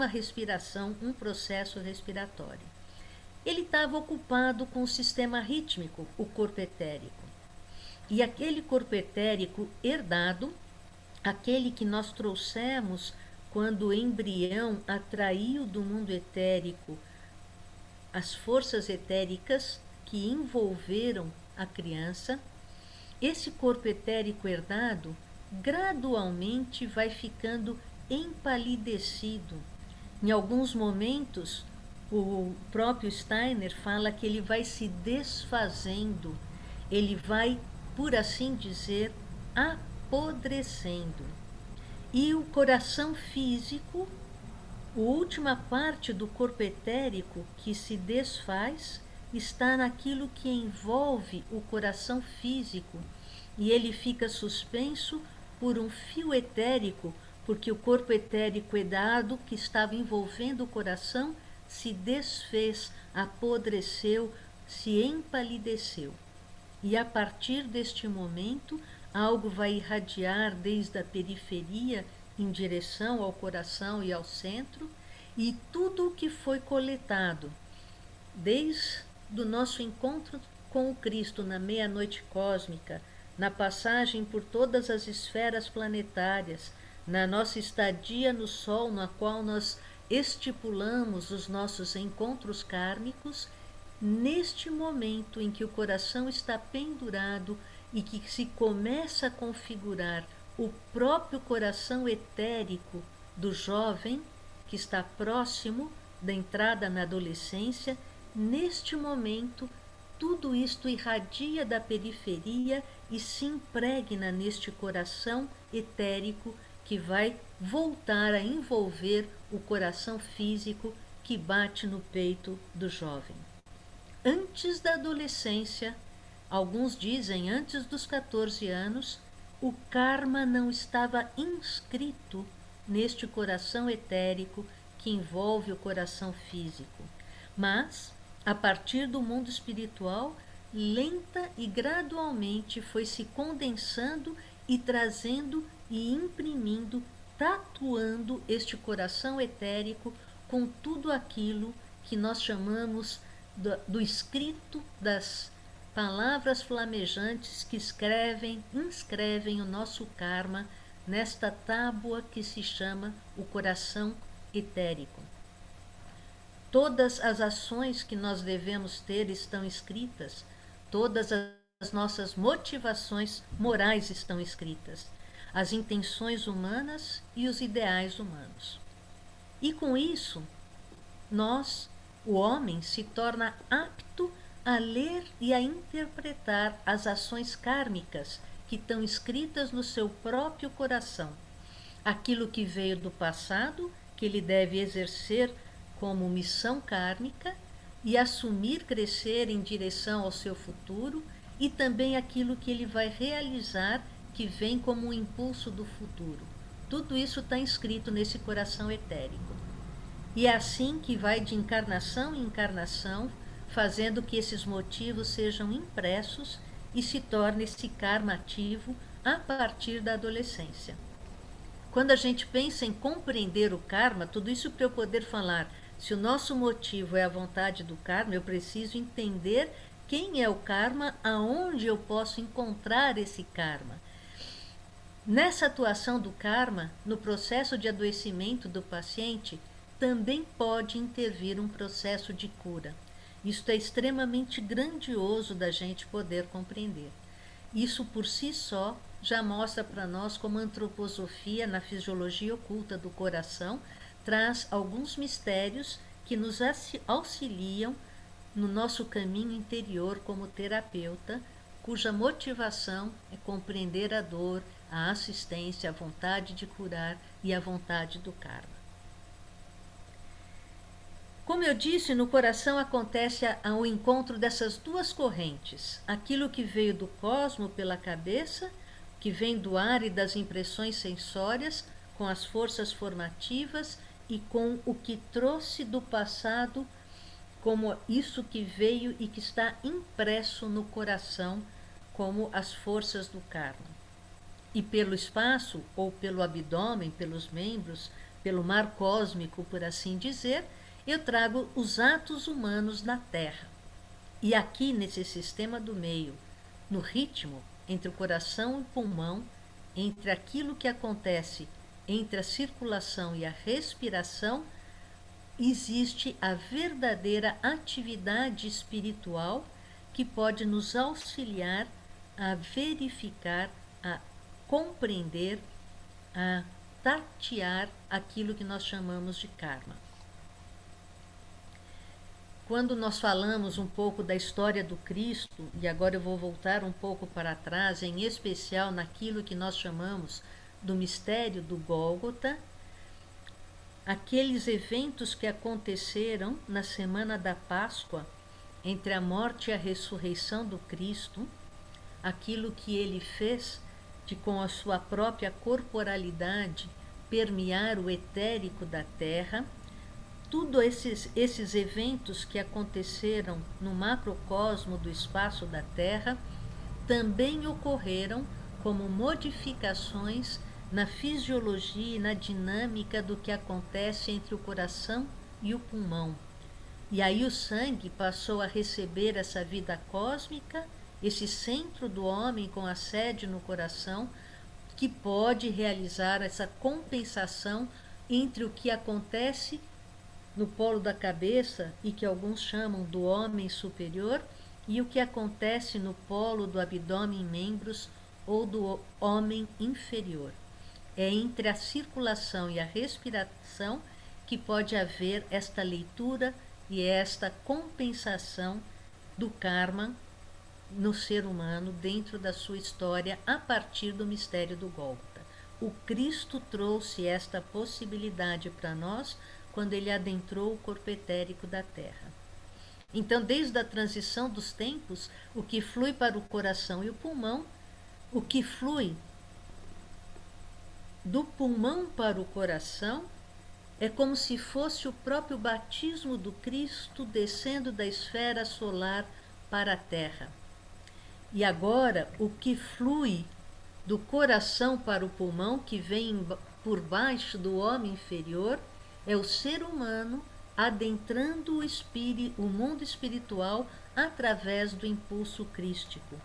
respiração, um processo respiratório. Ele estava ocupado com o sistema rítmico, o corpo etérico. E aquele corpo etérico herdado, aquele que nós trouxemos quando o embrião atraiu do mundo etérico as forças etéricas que envolveram a criança, esse corpo etérico herdado gradualmente vai ficando empalidecido. Em alguns momentos, o próprio Steiner fala que ele vai se desfazendo, ele vai, por assim dizer, apodrecendo. E o coração físico, a última parte do corpo etérico que se desfaz, está naquilo que envolve o coração físico, e ele fica suspenso por um fio etérico, porque o corpo etérico herdado que estava envolvendo o coração se desfez, apodreceu, se empalideceu. E a partir deste momento, algo vai irradiar desde a periferia em direção ao coração e ao centro, e tudo o que foi coletado, desde o nosso encontro com o Cristo na meia-noite cósmica, na passagem por todas as esferas planetárias, na nossa estadia no Sol, na qual nós estipulamos os nossos encontros kármicos, neste momento em que o coração está pendurado e que se começa a configurar o próprio coração etérico do jovem, que está próximo da entrada na adolescência, neste momento, tudo isto irradia da periferia e se impregna neste coração etérico que vai voltar a envolver o coração físico que bate no peito do jovem. Antes da adolescência, alguns dizem antes dos 14 anos, o karma não estava inscrito neste coração etérico que envolve o coração físico, mas, a partir do mundo espiritual, lenta e gradualmente foi se condensando e trazendo e imprimindo, tatuando este coração etérico com tudo aquilo que nós chamamos do escrito das palavras flamejantes que inscrevem o nosso karma nesta tábua que se chama o coração etérico. Todas as ações que nós devemos ter estão escritas, todas as nossas motivações morais estão escritas, as intenções humanas e os ideais humanos. E com isso, o homem, se torna apto a ler e a interpretar as ações kármicas que estão escritas no seu próprio coração. Aquilo que veio do passado, que ele deve exercer como missão kármica e assumir crescer em direção ao seu futuro, e também aquilo que ele vai realizar, que vem como um impulso do futuro. Tudo isso está inscrito nesse coração etérico. E é assim que vai de encarnação em encarnação, fazendo que esses motivos sejam impressos e se torne esse karma ativo a partir da adolescência. Quando a gente pensa em compreender o karma, tudo isso para eu poder falar, se o nosso motivo é a vontade do karma, eu preciso entender quem é o karma, aonde eu posso encontrar esse karma. Nessa atuação do karma, no processo de adoecimento do paciente, também pode intervir um processo de cura. Isto é extremamente grandioso da gente poder compreender. Isso por si só já mostra para nós como a antroposofia na fisiologia oculta do coração traz alguns mistérios que nos auxiliam no nosso caminho interior como terapeuta, cuja motivação é compreender a dor, a assistência, a vontade de curar e a vontade do karma. Como eu disse, no coração acontece o encontro dessas duas correntes, aquilo que veio do cosmo pela cabeça, que vem do ar e das impressões sensórias, com as forças formativas e com o que trouxe do passado, como isso que veio e que está impresso no coração, como as forças do karma. E pelo espaço, ou pelo abdômen, pelos membros, pelo mar cósmico, por assim dizer, eu trago os atos humanos na Terra. E aqui, nesse sistema do meio, no ritmo entre o coração e o pulmão, entre aquilo que acontece entre a circulação e a respiração, existe a verdadeira atividade espiritual que pode nos auxiliar a verificar, a compreender, a tatear aquilo que nós chamamos de karma. Quando nós falamos um pouco da história do Cristo, e agora eu vou voltar um pouco para trás, em especial naquilo que nós chamamos do mistério do Gólgota, aqueles eventos que aconteceram na semana da Páscoa, entre a morte e a ressurreição do Cristo, aquilo que ele fez de com a sua própria corporalidade permear o etérico da terra, tudo esses eventos que aconteceram no macrocosmo do espaço da Terra também ocorreram como modificações na fisiologia e na dinâmica do que acontece entre o coração e o pulmão. E aí o sangue passou a receber essa vida cósmica, esse centro do homem com a sede no coração, que pode realizar essa compensação entre o que acontece no polo da cabeça, e que alguns chamam do homem superior, e o que acontece no polo do abdômen e membros, ou do homem inferior. É entre a circulação e a respiração que pode haver esta leitura e esta compensação do karma no ser humano dentro da sua história a partir do mistério do Gólgota. O Cristo trouxe esta possibilidade para nós quando ele adentrou o corpo etérico da Terra. Então, desde a transição dos tempos, o que flui para o coração e o pulmão, o que flui do pulmão para o coração, é como se fosse o próprio batismo do Cristo descendo da esfera solar para a Terra. E agora, o que flui do coração para o pulmão, que vem por baixo do homem inferior, é o ser humano adentrando o mundo espiritual através do impulso crístico.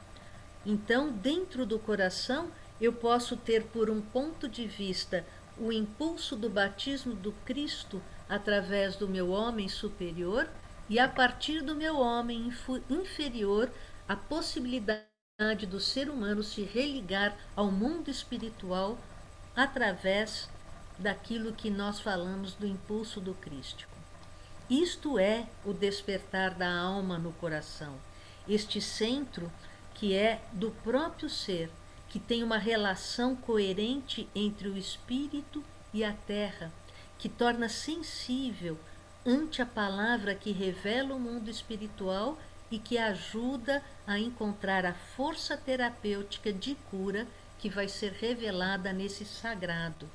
Então, dentro do coração, eu posso ter, por um ponto de vista, o impulso do batismo do Cristo através do meu homem superior, e a partir do meu homem inferior, a possibilidade do ser humano se religar ao mundo espiritual através daquilo que nós falamos do impulso do crístico. Isto é o despertar da alma no coração, este centro que é do próprio ser, que tem uma relação coerente entre o espírito e a terra, que torna sensível ante a palavra que revela o mundo espiritual e que ajuda a encontrar a força terapêutica de cura que vai ser revelada nesse sagrado.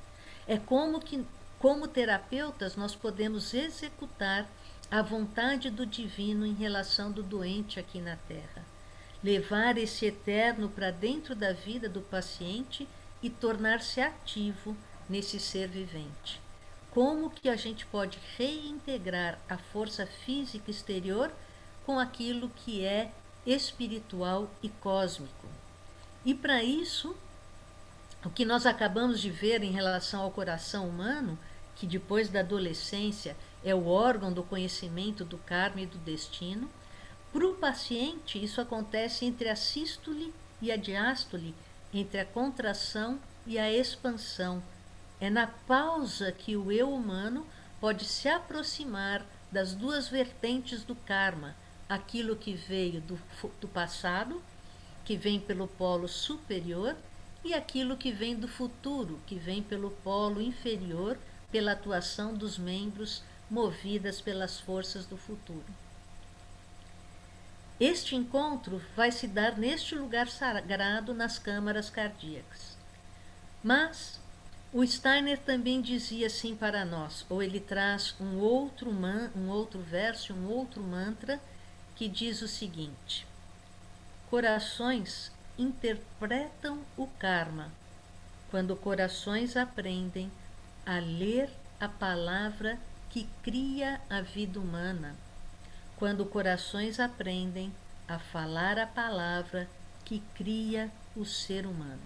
É como terapeutas, nós podemos executar a vontade do divino em relação do doente aqui na Terra. Levar esse eterno para dentro da vida do paciente e tornar-se ativo nesse ser vivente. Como que a gente pode reintegrar a força física exterior com aquilo que é espiritual e cósmico? E para isso, o que nós acabamos de ver em relação ao coração humano, que depois da adolescência é o órgão do conhecimento do karma e do destino, para o paciente isso acontece entre a sístole e a diástole, entre a contração e a expansão. É na pausa que o eu humano pode se aproximar das duas vertentes do karma, aquilo que veio do passado, que vem pelo polo superior, e aquilo que vem do futuro, que vem pelo polo inferior, pela atuação dos membros movidas pelas forças do futuro. Este encontro vai se dar neste lugar sagrado nas câmaras cardíacas. Mas o Steiner também dizia assim para nós, ou ele traz um outro verso, um outro mantra, que diz o seguinte: corações interpretam o karma quando corações aprendem a ler a palavra que cria a vida humana, quando corações aprendem a falar a palavra que cria o ser humano.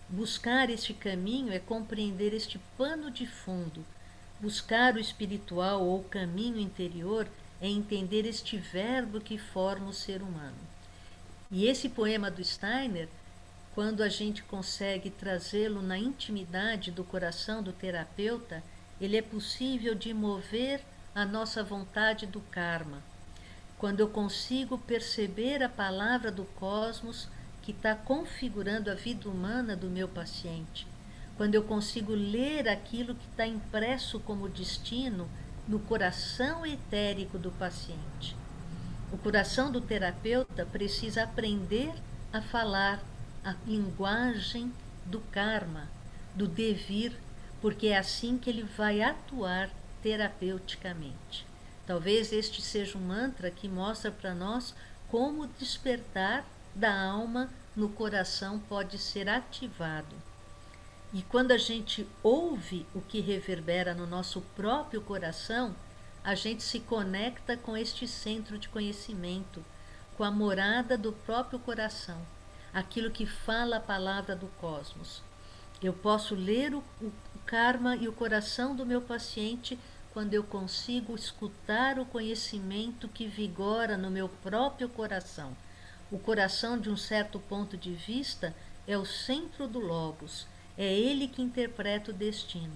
Buscar este caminho é compreender este pano de fundo. Buscar o espiritual ou caminho interior é entender este verbo que forma o ser humano. E esse poema do Steiner, quando a gente consegue trazê-lo na intimidade do coração do terapeuta, ele é possível de mover a nossa vontade do karma. Quando eu consigo perceber a palavra do cosmos que está configurando a vida humana do meu paciente, quando eu consigo ler aquilo que está impresso como destino no coração etérico do paciente. O coração do terapeuta precisa aprender a falar a linguagem do karma, do devir, porque é assim que ele vai atuar terapeuticamente. Talvez este seja um mantra que mostra para nós como o despertar da alma no coração pode ser ativado. E quando a gente ouve o que reverbera no nosso próprio coração, a gente se conecta com este centro de conhecimento, com a morada do próprio coração, aquilo que fala a palavra do cosmos. Eu posso ler o karma e o coração do meu paciente quando eu consigo escutar o conhecimento que vigora no meu próprio coração. O coração, de um certo ponto de vista, é o centro do Logos, é ele que interpreta o destino.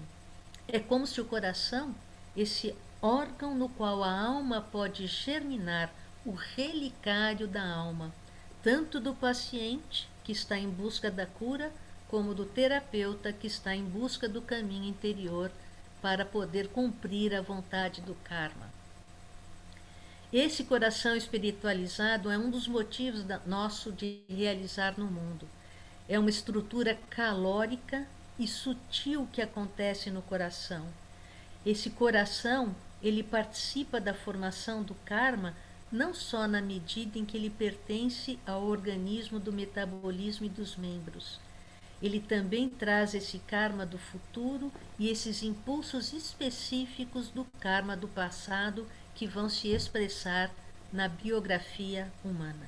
É como se o coração, esse órgão no qual a alma pode germinar o relicário da alma, tanto do paciente, que está em busca da cura, como do terapeuta, que está em busca do caminho interior para poder cumprir a vontade do karma. Esse coração espiritualizado é um dos motivos nosso de realizar no mundo. É uma estrutura calórica e sutil que acontece no coração. Esse coração, ele participa da formação do karma não só na medida em que ele pertence ao organismo do metabolismo e dos membros. Ele também traz esse karma do futuro e esses impulsos específicos do karma do passado que vão se expressar na biografia humana.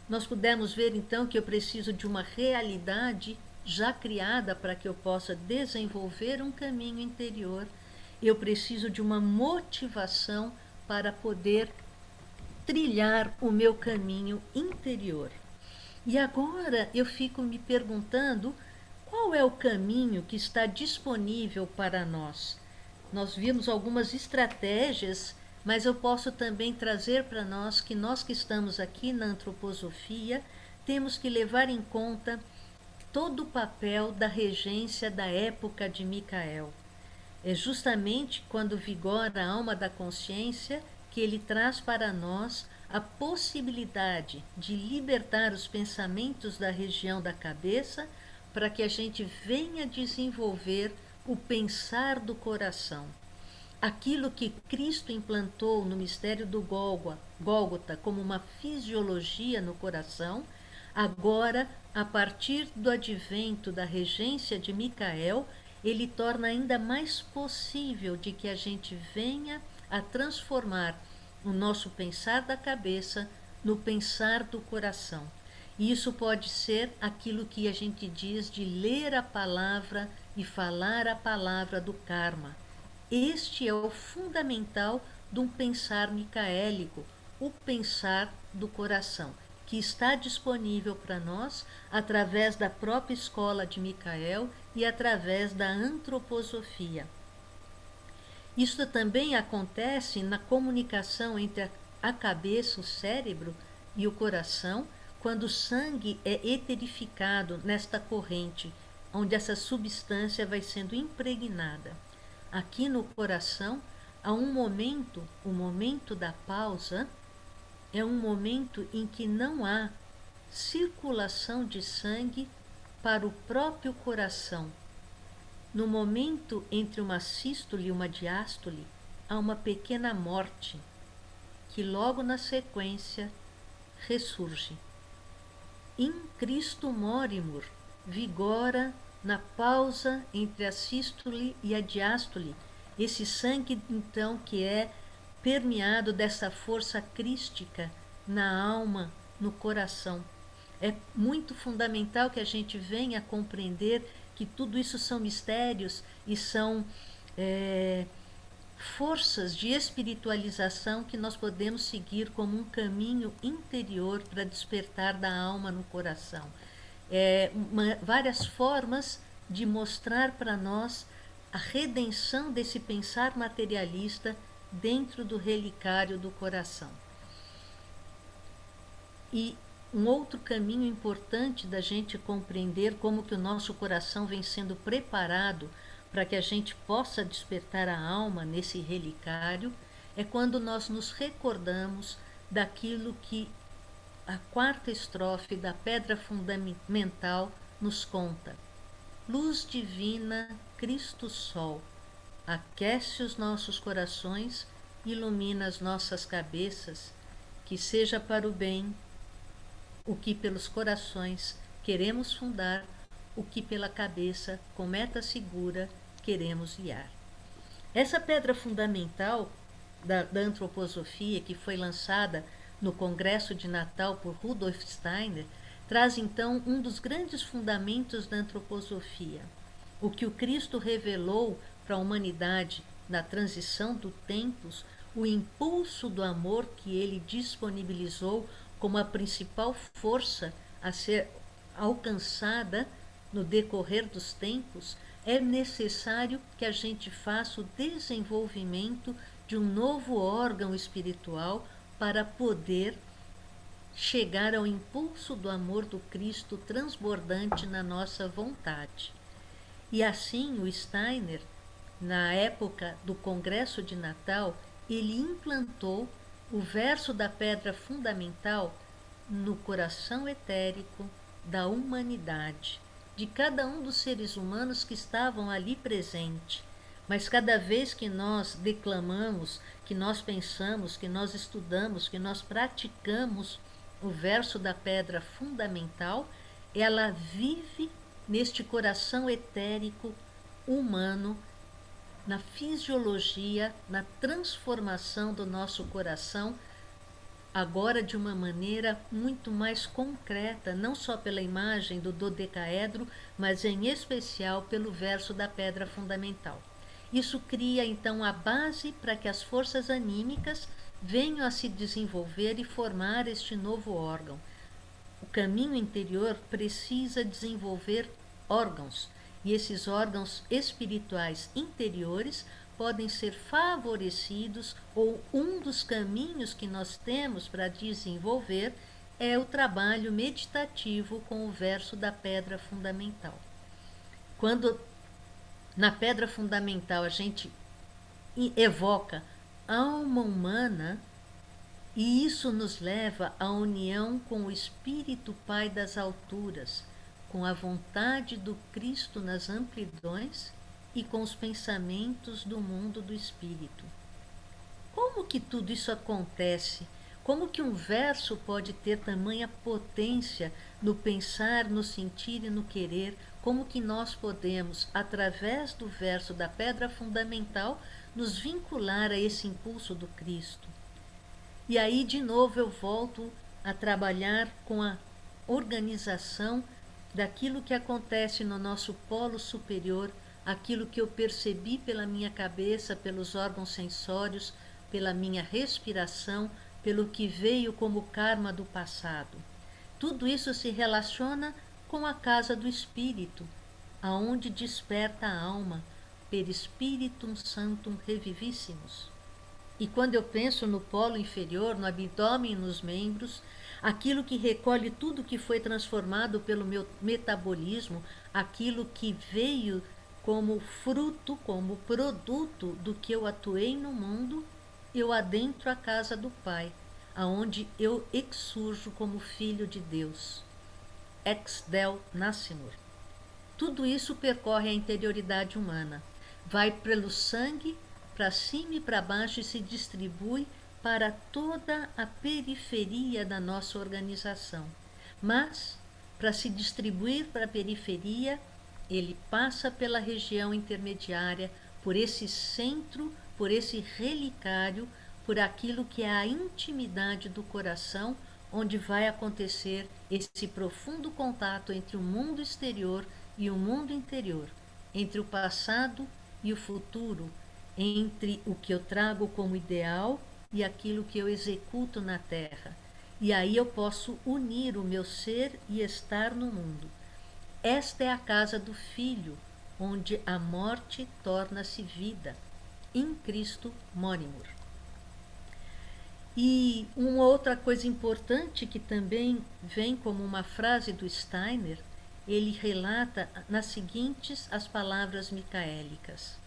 Nós pudemos ver então que eu preciso de uma realidade já criada para que eu possa desenvolver um caminho interior. Eu preciso de uma motivação para poder trilhar o meu caminho interior. E agora eu fico me perguntando qual é o caminho que está disponível para nós. Nós vimos algumas estratégias, mas eu posso também trazer para nós que estamos aqui na antroposofia temos que levar em conta todo o papel da regência da época de Micael. É justamente quando vigora a alma da consciência que ele traz para nós a possibilidade de libertar os pensamentos da região da cabeça para que a gente venha desenvolver o pensar do coração. Aquilo que Cristo implantou no mistério do Gólgota como uma fisiologia no coração, agora, a partir do advento da regência de Micael, ele torna ainda mais possível de que a gente venha a transformar o nosso pensar da cabeça no pensar do coração. E isso pode ser aquilo que a gente diz de ler a palavra e falar a palavra do karma. Este é o fundamental de um pensar micaélico, o pensar do coração, que está disponível para nós através da própria escola de Micael e através da antroposofia. Isso também acontece na comunicação entre a cabeça, o cérebro e o coração, quando o sangue é eterificado nesta corrente, onde essa substância vai sendo impregnada. Aqui no coração há um momento, o momento da pausa, é um momento em que não há circulação de sangue para o próprio coração. No momento entre uma sístole e uma diástole, há uma pequena morte, que logo na sequência ressurge. In Cristo morimur, vigora na pausa entre a sístole e a diástole, esse sangue então que é permeado dessa força crística na alma, no coração. É muito fundamental que a gente venha a compreender que tudo isso são mistérios e são forças de espiritualização que nós podemos seguir como um caminho interior para despertar da alma no coração. Várias formas de mostrar para nós a redenção desse pensar materialista dentro do relicário do coração. E um outro caminho importante da gente compreender como que o nosso coração vem sendo preparado para que a gente possa despertar a alma nesse relicário é quando nós nos recordamos daquilo que a quarta estrofe da pedra fundamental nos conta. Luz divina, Cristo Sol, aquece os nossos corações, ilumina as nossas cabeças, que seja para o bem o que pelos corações queremos fundar, o que pela cabeça, com meta segura, queremos guiar. Essa pedra fundamental da antroposofia, que foi lançada no Congresso de Natal por Rudolf Steiner, traz então um dos grandes fundamentos da antroposofia, o que o Cristo revelou para a humanidade na transição do tempos, o impulso do amor que ele disponibilizou como a principal força a ser alcançada no decorrer dos tempos, é necessário que a gente faça o desenvolvimento de um novo órgão espiritual para poder chegar ao impulso do amor do Cristo transbordante na nossa vontade. E assim o Steiner, na época do Congresso de Natal, ele implantou o verso da pedra fundamental no coração etérico da humanidade, de cada um dos seres humanos que estavam ali presente. Mas cada vez que nós declamamos, que nós pensamos, que nós estudamos, que nós praticamos o verso da pedra fundamental, ela vive neste coração etérico humano, na fisiologia, na transformação do nosso coração, agora de uma maneira muito mais concreta, não só pela imagem do dodecaedro, mas em especial pelo verso da pedra fundamental. Isso cria então a base para que as forças anímicas venham a se desenvolver e formar este novo órgão. O caminho interior precisa desenvolver órgãos, e esses órgãos espirituais interiores podem ser favorecidos, ou um dos caminhos que nós temos para desenvolver é o trabalho meditativo com o verso da pedra fundamental. Quando na pedra fundamental a gente evoca alma humana, e isso nos leva à união com o Espírito Pai das alturas, com a vontade do Cristo nas amplidões e com os pensamentos do mundo do Espírito. Como que tudo isso acontece? Como que um verso pode ter tamanha potência no pensar, no sentir e no querer? Como que nós podemos, através do verso da pedra fundamental, nos vincular a esse impulso do Cristo? E aí, de novo, eu volto a trabalhar com a organização daquilo que acontece no nosso polo superior, aquilo que eu percebi pela minha cabeça, pelos órgãos sensórios, pela minha respiração, pelo que veio como karma do passado. Tudo isso se relaciona com a casa do espírito, aonde desperta a alma, per spiritum sanctum revivissimus. E quando eu penso no polo inferior, no abdômen e nos membros, aquilo que recolhe tudo que foi transformado pelo meu metabolismo, aquilo que veio como fruto, como produto do que eu atuei no mundo, eu adentro a casa do Pai, aonde eu exsurjo como filho de Deus. Ex Deo nascimur. Tudo isso percorre a interioridade humana, vai pelo sangue, para cima e para baixo, e se distribui para toda a periferia da nossa organização. Mas, para se distribuir para a periferia, ele passa pela região intermediária, por esse centro, por esse relicário, por aquilo que é a intimidade do coração, onde vai acontecer esse profundo contato entre o mundo exterior e o mundo interior, entre o passado e o futuro, entre o que eu trago como ideal e aquilo que eu executo na Terra. E aí eu posso unir o meu ser e estar no mundo. Esta é a casa do Filho, onde a morte torna-se vida. In Cristo morimur. E uma outra coisa importante que também vem como uma frase do Steiner, ele relata nas seguintes as palavras micaélicas.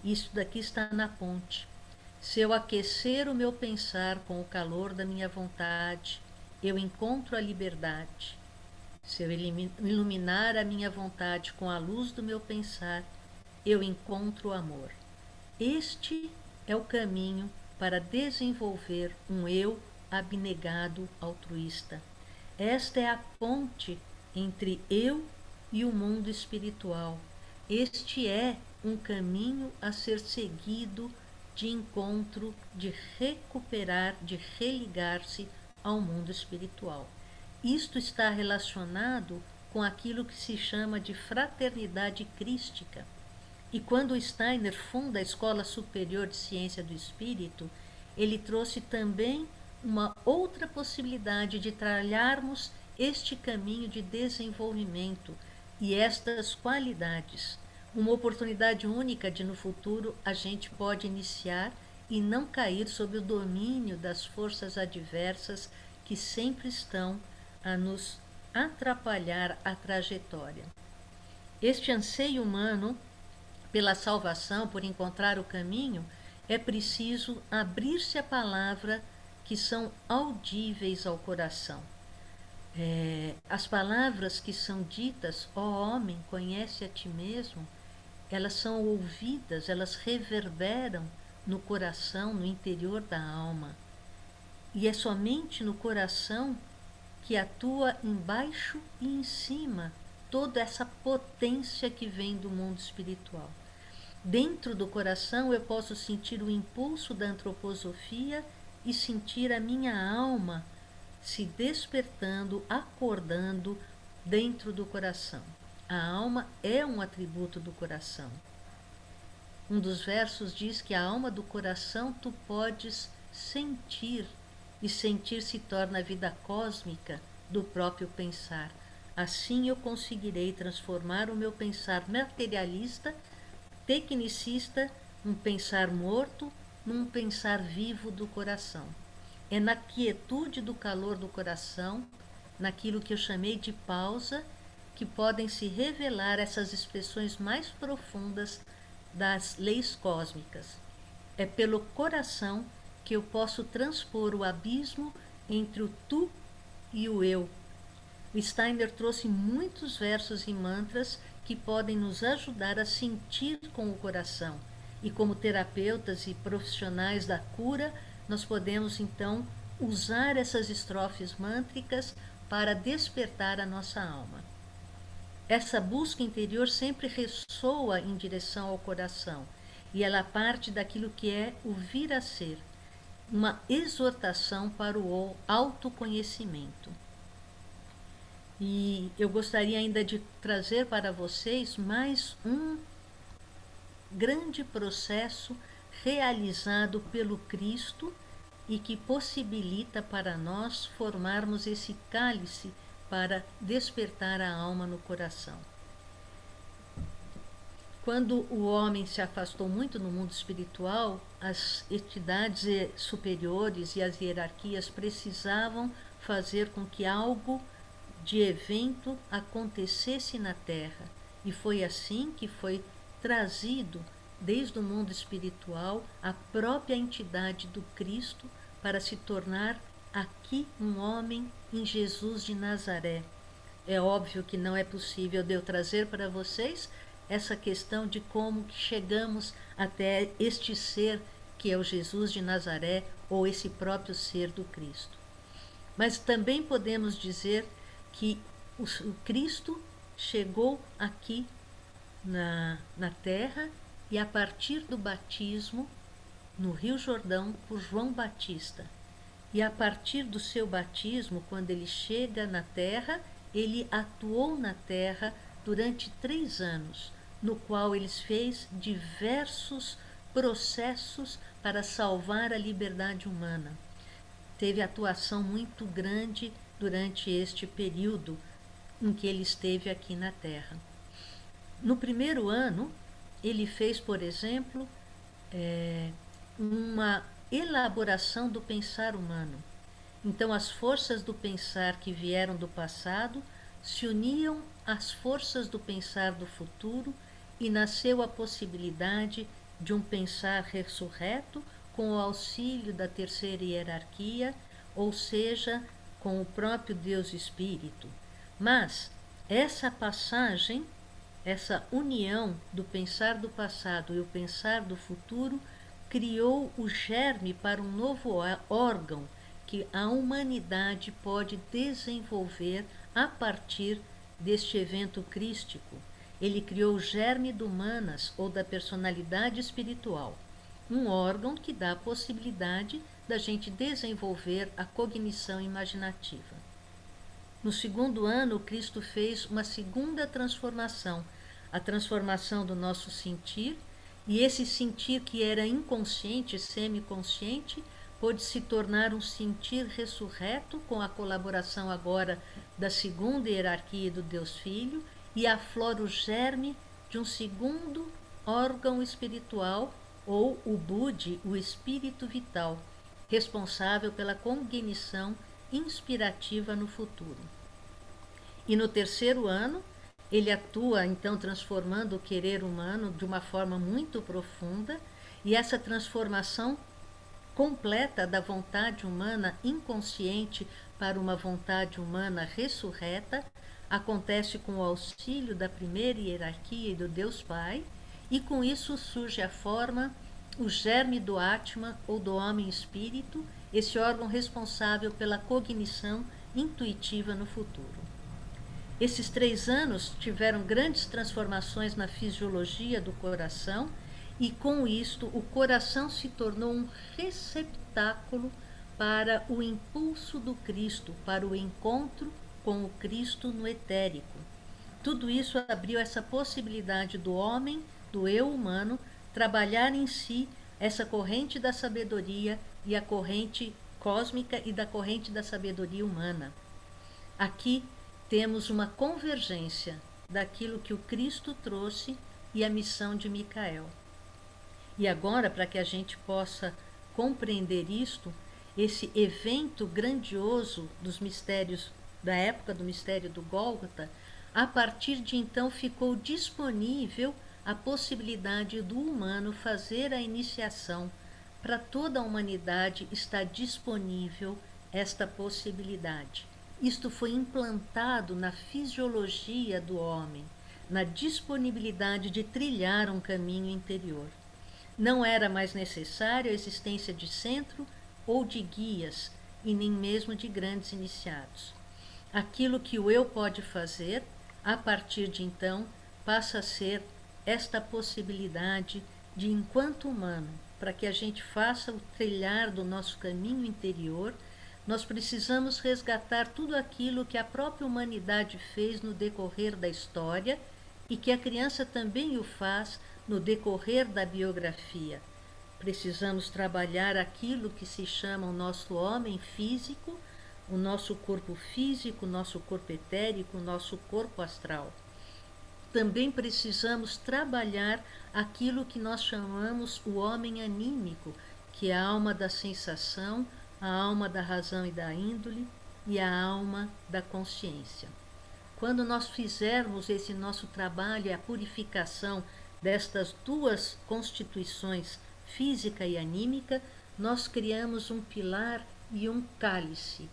Isso daqui está na ponte. Se eu aquecer o meu pensar com o calor da minha vontade, eu encontro a liberdade. Se eu iluminar a minha vontade com a luz do meu pensar, eu encontro o amor. Este é o caminho para desenvolver um eu abnegado altruísta. Esta é a ponte entre eu e o mundo espiritual. Este é um caminho a ser seguido de encontro, de recuperar, de religar-se ao mundo espiritual. Isto está relacionado com aquilo que se chama de fraternidade crística. E quando Steiner funda a Escola Superior de Ciência do Espírito, ele trouxe também uma outra possibilidade de trilharmos este caminho de desenvolvimento e estas qualidades. Uma oportunidade única de, no futuro, a gente pode iniciar e não cair sob o domínio das forças adversas que sempre estão a nos atrapalhar a trajetória. Este anseio humano pela salvação, por encontrar o caminho, é preciso abrir-se à palavra que são audíveis ao coração. As palavras que são ditas, ó homem, conhece a ti mesmo, elas são ouvidas, elas reverberam no coração, no interior da alma. E é somente no coração que atua embaixo e em cima toda essa potência que vem do mundo espiritual. Dentro do coração eu posso sentir o impulso da antroposofia e sentir a minha alma se despertando, acordando dentro do coração. A alma é um atributo do coração. Um dos versos diz que a alma do coração tu podes sentir, e sentir se torna a vida cósmica do próprio pensar. Assim eu conseguirei transformar o meu pensar materialista, tecnicista, um pensar morto, num pensar vivo do coração. É na quietude do calor do coração, naquilo que eu chamei de pausa, que podem se revelar essas expressões mais profundas das leis cósmicas. É pelo coração que eu posso transpor o abismo entre o tu e o eu. O Steiner trouxe muitos versos e mantras que podem nos ajudar a sentir com o coração. E como terapeutas e profissionais da cura, nós podemos então usar essas estrofes mântricas para despertar a nossa alma. Essa busca interior sempre ressoa em direção ao coração, e ela parte daquilo que é o vir a ser, uma exortação para o autoconhecimento. E eu gostaria ainda de trazer para vocês mais um grande processo realizado pelo Cristo e que possibilita para nós formarmos esse cálice para despertar a alma no coração. Quando o homem se afastou muito no mundo espiritual, as entidades superiores e as hierarquias precisavam fazer com que algo de evento acontecesse na Terra. E foi assim que foi trazido, desde o mundo espiritual, a própria entidade do Cristo para se tornar aqui um homem em Jesus de Nazaré. É óbvio que não é possível de eu trazer para vocês essa questão de como chegamos até este ser que é o Jesus de Nazaré ou esse próprio ser do Cristo. Mas também podemos dizer que o Cristo chegou aqui na Terra e a partir do batismo no Rio Jordão por João Batista. E a partir do seu batismo, quando ele chega na Terra, ele atuou na Terra durante 3 anos, no qual ele fez diversos processos para salvar a liberdade humana. Teve atuação muito grande durante este período em que ele esteve aqui na Terra. No primeiro ano, ele fez, por exemplo, uma elaboração do pensar humano. Então, as forças do pensar que vieram do passado se uniam às forças do pensar do futuro e nasceu a possibilidade de um pensar ressurreto com o auxílio da terceira hierarquia, ou seja, com o próprio Deus Espírito. Mas essa passagem, essa união do pensar do passado e o pensar do futuro, criou o germe para um novo órgão que a humanidade pode desenvolver a partir deste evento crístico. Ele criou o germe do Manas, ou da personalidade espiritual, um órgão que dá a possibilidade da gente desenvolver a cognição imaginativa. No segundo ano, Cristo fez uma segunda transformação, a transformação do nosso sentir, e esse sentir que era inconsciente, semiconsciente, pôde se tornar um sentir ressurreto com a colaboração agora da segunda hierarquia do Deus Filho, e aflora o germe de um segundo órgão espiritual, ou o Budi, o espírito vital, responsável pela cognição inspirativa no futuro. E no terceiro ano, ele atua, então, transformando o querer humano de uma forma muito profunda, e essa transformação completa da vontade humana inconsciente para uma vontade humana ressurreta acontece com o auxílio da primeira hierarquia e do Deus Pai, e com isso surge a forma, o germe do Atma ou do homem-espírito, esse órgão responsável pela cognição intuitiva no futuro. Esses 3 anos tiveram grandes transformações na fisiologia do coração e, com isto, o coração se tornou um receptáculo para o impulso do Cristo, para o encontro com o Cristo no etérico. Tudo isso abriu essa possibilidade do homem, do eu humano, trabalhar em si essa corrente da sabedoria e a corrente cósmica e da corrente da sabedoria humana. Aqui temos uma convergência daquilo que o Cristo trouxe e a missão de Micael. E agora, para que a gente possa compreender isto, esse evento grandioso dos mistérios, da época do mistério do Gólgota, a partir de então ficou disponível a possibilidade do humano fazer a iniciação. Para toda a humanidade está disponível esta possibilidade. Isto foi implantado na fisiologia do homem, na disponibilidade de trilhar um caminho interior. Não era mais necessária a existência de centro ou de guias, e nem mesmo de grandes iniciados. Aquilo que o eu pode fazer, a partir de então, passa a ser esta possibilidade de, enquanto humano, para que a gente faça o trilhar do nosso caminho interior, nós precisamos resgatar tudo aquilo que a própria humanidade fez no decorrer da história e que a criança também o faz no decorrer da biografia. Precisamos trabalhar aquilo que se chama o nosso homem físico, o nosso corpo físico, o nosso corpo etérico, o nosso corpo astral. Também precisamos trabalhar aquilo que nós chamamos o homem anímico, que é a alma da sensação, a alma da razão e da índole e a alma da consciência. Quando nós fizermos esse nosso trabalho, a purificação destas duas constituições, física e anímica, nós criamos um pilar e um cálice,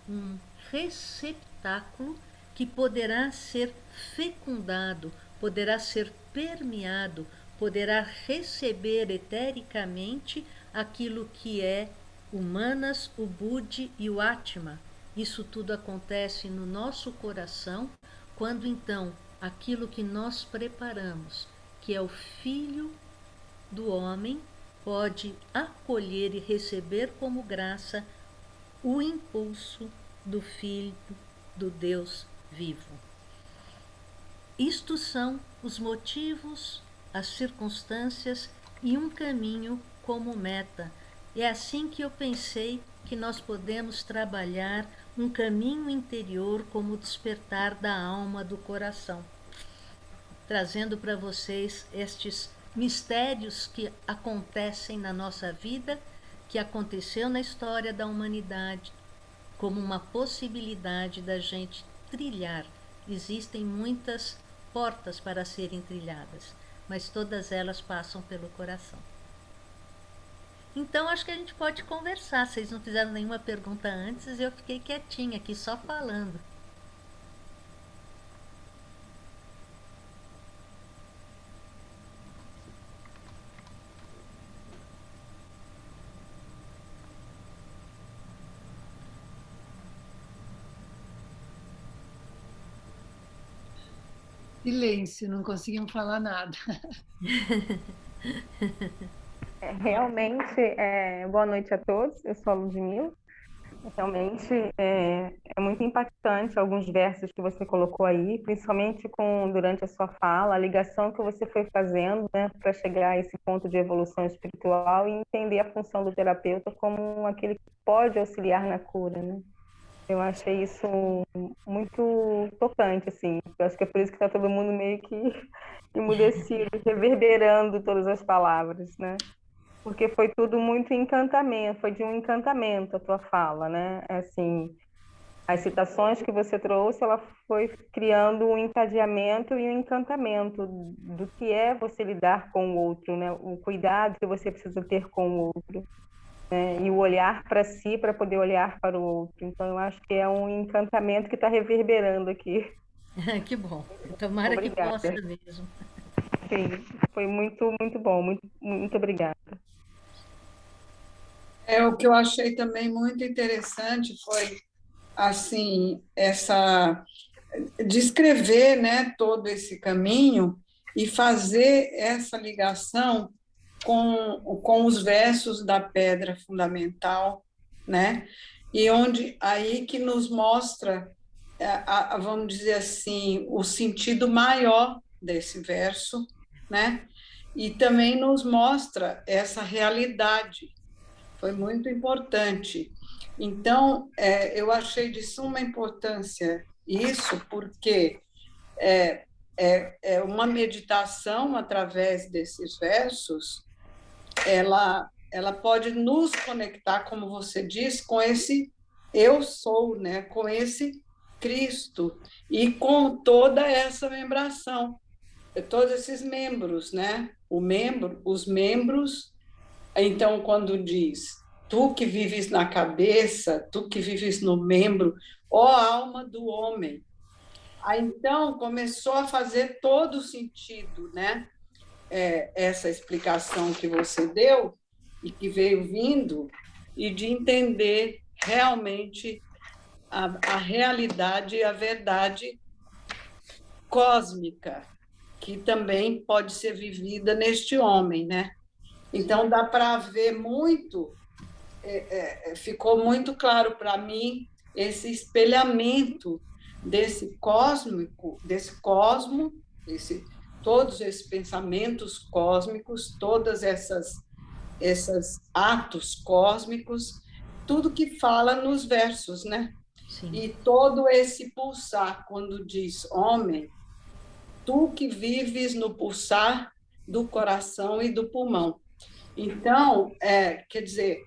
um receptáculo que poderá ser fecundado, poderá ser permeado, poderá receber etericamente aquilo que é o Manas, o Budi e o Atma. Isso tudo acontece no nosso coração, quando então aquilo que nós preparamos, que é o Filho do homem, pode acolher e receber como graça o impulso do Filho do Deus vivo. Isto são os motivos, as circunstâncias e um caminho como meta. É assim que eu pensei que nós podemos trabalhar um caminho interior como o despertar da alma do coração, trazendo para vocês estes mistérios que acontecem na nossa vida, que aconteceu na história da humanidade, como uma possibilidade da gente trilhar. Existem muitas portas para serem trilhadas, mas todas elas passam pelo coração. Então, acho que a gente pode conversar. Vocês não fizeram nenhuma pergunta antes, eu fiquei quietinha aqui, só falando. Silêncio, não conseguimos falar nada. Realmente, boa noite a todos, eu sou a Ludmila. Realmente é muito impactante alguns versos que você colocou aí, principalmente durante a sua fala, a ligação que você foi fazendo, né, para chegar a esse ponto de evolução espiritual e entender a função do terapeuta como aquele que pode auxiliar na cura, né? Eu achei isso muito tocante, assim. Eu acho que é por isso que está todo mundo meio que emudecido, reverberando todas as palavras, né? Porque foi tudo muito encantamento, foi de um encantamento a tua fala, né? Assim, as citações que você trouxe, ela foi criando um encadeamento e um encantamento do que é você lidar com o outro, né? O cuidado que você precisa ter com o outro. né? E o olhar para si para poder olhar para o outro. Então, eu acho que é um encantamento que está reverberando aqui. Que bom. Tomara que possa Obrigada. mesmo. Sim, foi muito, muito bom. Muito, muito obrigada. O que eu achei também muito interessante foi assim essa descrever, né, todo esse caminho e fazer essa ligação com os versos da Pedra Fundamental, né? E onde aí que nos mostra, vamos dizer assim, o sentido maior desse verso, né? E também nos mostra essa realidade. Foi muito importante. Então, eu achei de suma importância isso, porque é uma meditação através desses versos, ela pode nos conectar, como você diz, com esse eu sou, né? Com esse Cristo e com toda essa membração, todos esses membros, né? Os membros. Então, quando diz, tu que vives na cabeça, tu que vives no membro, ó alma do homem. Aí, então, começou a fazer todo sentido, né? Essa explicação que você deu e que veio vindo, e de entender realmente a realidade e a verdade cósmica, que também pode ser vivida neste homem, né? Então, dá para ver muito, ficou muito claro para mim esse espelhamento desse cósmico, desse cosmo, todos esses pensamentos cósmicos, todas essas atos cósmicos, tudo que fala nos versos, né? Sim. E todo esse pulsar, quando diz homem, tu que vives no pulsar do coração e do pulmão. Então, quer dizer,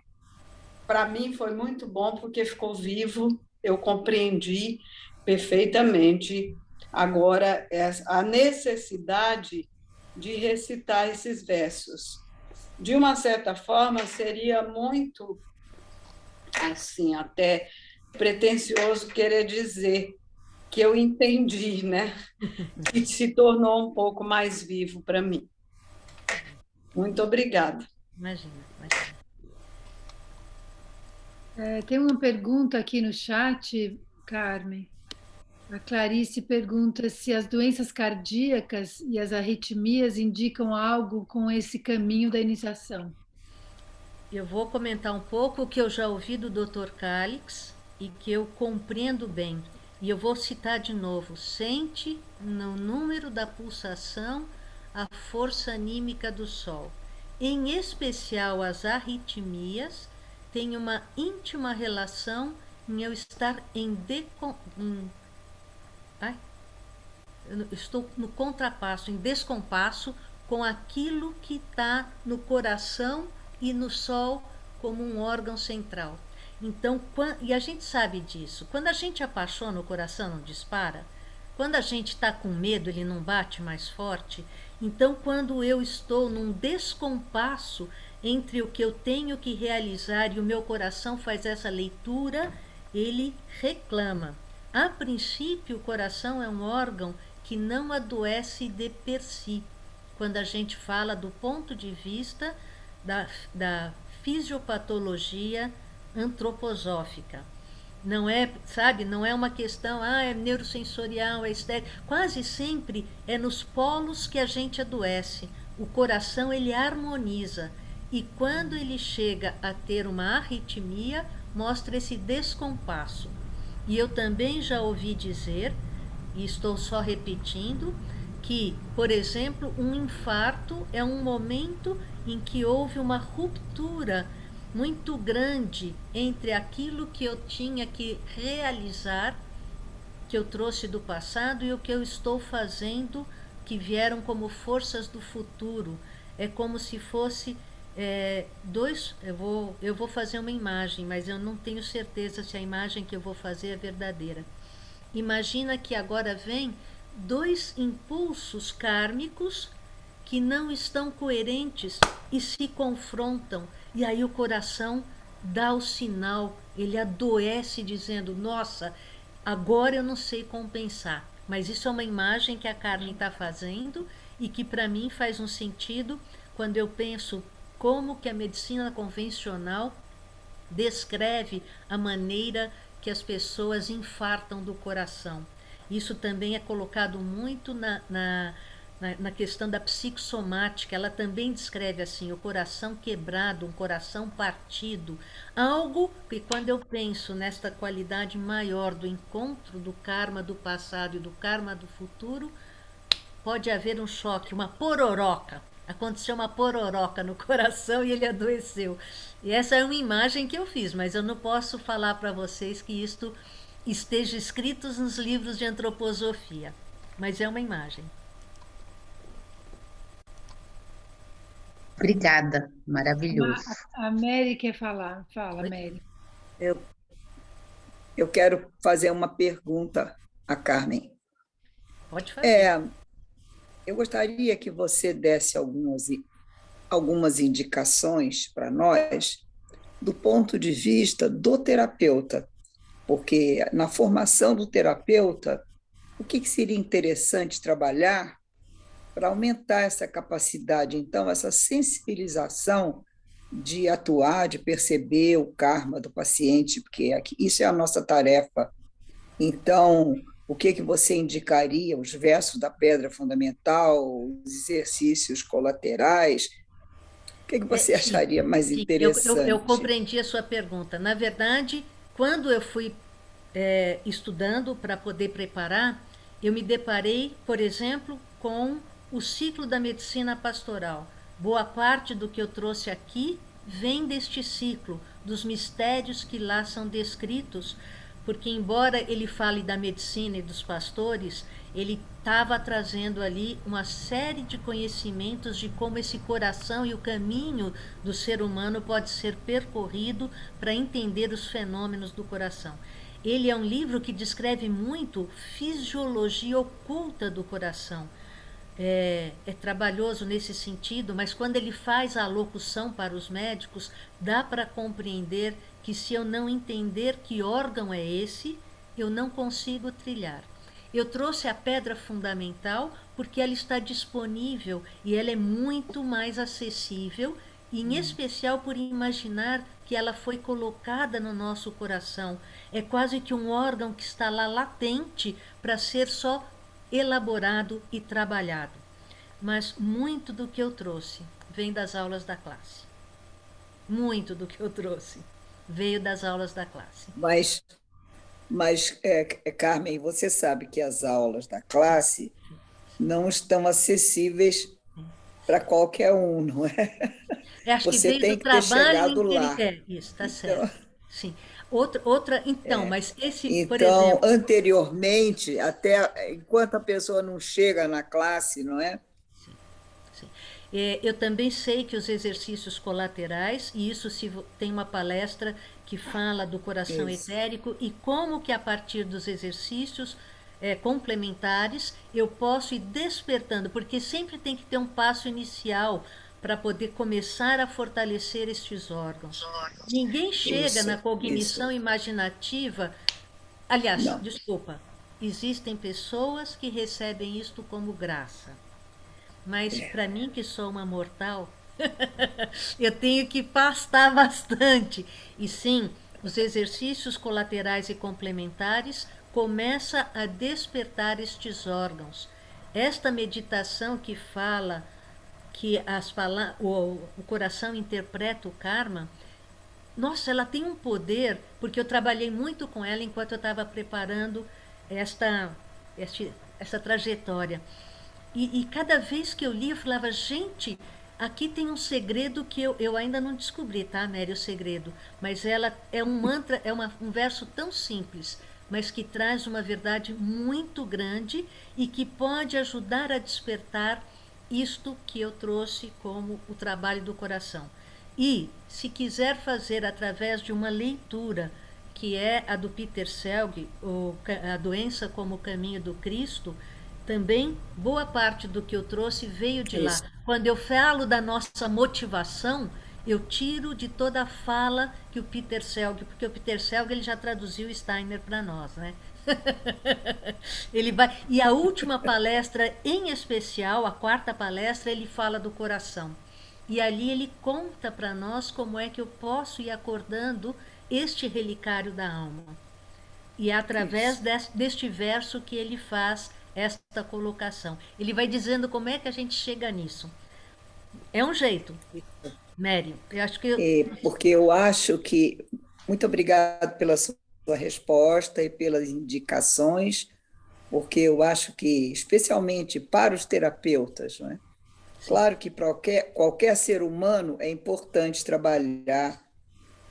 para mim foi muito bom porque ficou vivo, eu compreendi perfeitamente agora a necessidade de recitar esses versos. De uma certa forma, seria muito, assim, até pretensioso querer dizer que eu entendi, né? E se tornou um pouco mais vivo para mim. Muito obrigada. Imagina. Tem uma pergunta aqui no chat, Carmen. A Clarice pergunta se as doenças cardíacas e as arritmias indicam algo com esse caminho da iniciação. Eu vou comentar um pouco o que eu já ouvi do Dr. Calix e que eu compreendo bem. E eu vou citar de novo. Sente no número da pulsação a força anímica do Sol. Em especial as arritmias têm uma íntima relação em eu estar eu estou no contrapasso, em descompasso com aquilo que está no coração e no Sol como um órgão central. Então, e a gente sabe disso. Quando a gente apaixona, o coração não dispara. Quando a gente está com medo, ele não bate mais forte. Então, quando eu estou num descompasso entre o que eu tenho que realizar e o meu coração faz essa leitura, ele reclama. A princípio, o coração é um órgão que não adoece de per si. Quando a gente fala do ponto de vista da fisiopatologia antroposófica. Não é, sabe, não é uma questão, é neurosensorial, é estético. Quase sempre é nos polos que a gente adoece. O coração, ele harmoniza. E quando ele chega a ter uma arritmia, mostra esse descompasso. E eu também já ouvi dizer, e estou só repetindo, que, por exemplo, um infarto é um momento em que houve uma ruptura muito grande entre aquilo que eu tinha que realizar, que eu trouxe do passado, e o que eu estou fazendo, que vieram como forças do futuro. É como se fosse dois... Eu vou fazer uma imagem, mas eu não tenho certeza se a imagem que eu vou fazer é verdadeira. Imagina que agora vem dois impulsos kármicos que não estão coerentes e se confrontam. e aí o coração dá o sinal, ele adoece dizendo, nossa, agora eu não sei como pensar. Mas isso é uma imagem que a Carmen está fazendo e que para mim faz um sentido quando eu penso como que a medicina convencional descreve a maneira que as pessoas infartam do coração. Isso também é colocado muito na questão da psicossomática. Ela também descreve assim, o coração quebrado, um coração partido. Algo que quando eu penso nesta qualidade maior do encontro do karma do passado e do karma do futuro, pode haver um choque, uma pororoca. Aconteceu uma pororoca no coração e ele adoeceu. E essa é uma imagem que eu fiz, mas eu não posso falar para vocês que isto esteja escrito nos livros de antroposofia. Mas é uma imagem. Obrigada, maravilhoso. A Mary quer falar. Fala, Mary. Eu quero fazer uma pergunta a Carmen. Pode fazer. Eu gostaria que você desse algumas indicações para nós do ponto de vista do terapeuta, porque na formação do terapeuta, o que seria interessante trabalhar para aumentar essa capacidade, então, essa sensibilização de atuar, de perceber o karma do paciente, porque isso é a nossa tarefa. Então, o que você indicaria? Os versos da pedra fundamental, os exercícios colaterais? O que você acharia mais interessante? Eu compreendi a sua pergunta. Na verdade, quando eu fui estudando para poder preparar, eu me deparei, por exemplo, com o ciclo da medicina pastoral. Boa parte do que eu trouxe aqui vem deste ciclo, dos mistérios que lá são descritos, porque embora ele fale da medicina e dos pastores, ele estava trazendo ali uma série de conhecimentos de como esse coração e o caminho do ser humano pode ser percorrido para entender os fenômenos do coração. Ele é um livro que descreve muito fisiologia oculta do coração. É trabalhoso nesse sentido, mas quando ele faz a alocução para os médicos, dá para compreender que se eu não entender que órgão é esse, eu não consigo trilhar. Eu trouxe a pedra fundamental porque ela está disponível e ela é muito mais acessível, em especial por imaginar que ela foi colocada no nosso coração. É quase que um órgão que está lá latente para ser só elaborado e trabalhado. Mas muito do que eu trouxe vem das aulas da classe. Muito do que eu trouxe veio das aulas da classe. Mas Carmen, você sabe que as aulas da classe não estão acessíveis para qualquer um, não é? Acho você que tem do que ter trabalho chegado lá. Isso, está certo. Sim. Outra, então, mas esse, por Então, exemplo... anteriormente, até enquanto a pessoa não chega na classe, não é? Sim. Eu também sei que os exercícios colaterais, e isso se tem uma palestra que fala do coração etérico e como que a partir dos exercícios complementares eu posso ir despertando, porque sempre tem que ter um passo inicial para poder começar a fortalecer estes órgãos. Ninguém chega na cognição imaginativa. Aliás, não. Desculpa, existem pessoas que recebem isto como graça. Mas para mim, que sou uma mortal, eu tenho que pastar bastante. E sim, os exercícios colaterais e complementares começam a despertar estes órgãos. Esta meditação que fala que o coração interpreta o karma, nossa, ela tem um poder, porque eu trabalhei muito com ela enquanto eu estava preparando essa trajetória. E cada vez que eu li, eu falava, gente, aqui tem um segredo que eu ainda não descobri, tá, Mary, o segredo. Mas ela é um mantra, um verso tão simples, mas que traz uma verdade muito grande e que pode ajudar a despertar isto que eu trouxe como o trabalho do coração. E, se quiser fazer através de uma leitura, que é a do Peter Selg, A Doença como o Caminho do Cristo, também boa parte do que eu trouxe veio de lá. Quando eu falo da nossa motivação, eu tiro de toda a fala que o Peter Selg, porque o Peter Selg ele já traduziu Steiner para nós, né? Ele vai, e a última palestra em especial, a quarta palestra, ele fala do coração. E ali ele conta para nós como é que eu posso ir acordando este relicário da alma. E é através deste verso que ele faz esta colocação. Ele vai dizendo como é que a gente chega nisso. É um jeito, Mary. Eu acho que Porque eu acho que... Muito obrigado pela sua resposta e pelas indicações, porque eu acho que, especialmente para os terapeutas, não é? Claro que para qualquer ser humano é importante trabalhar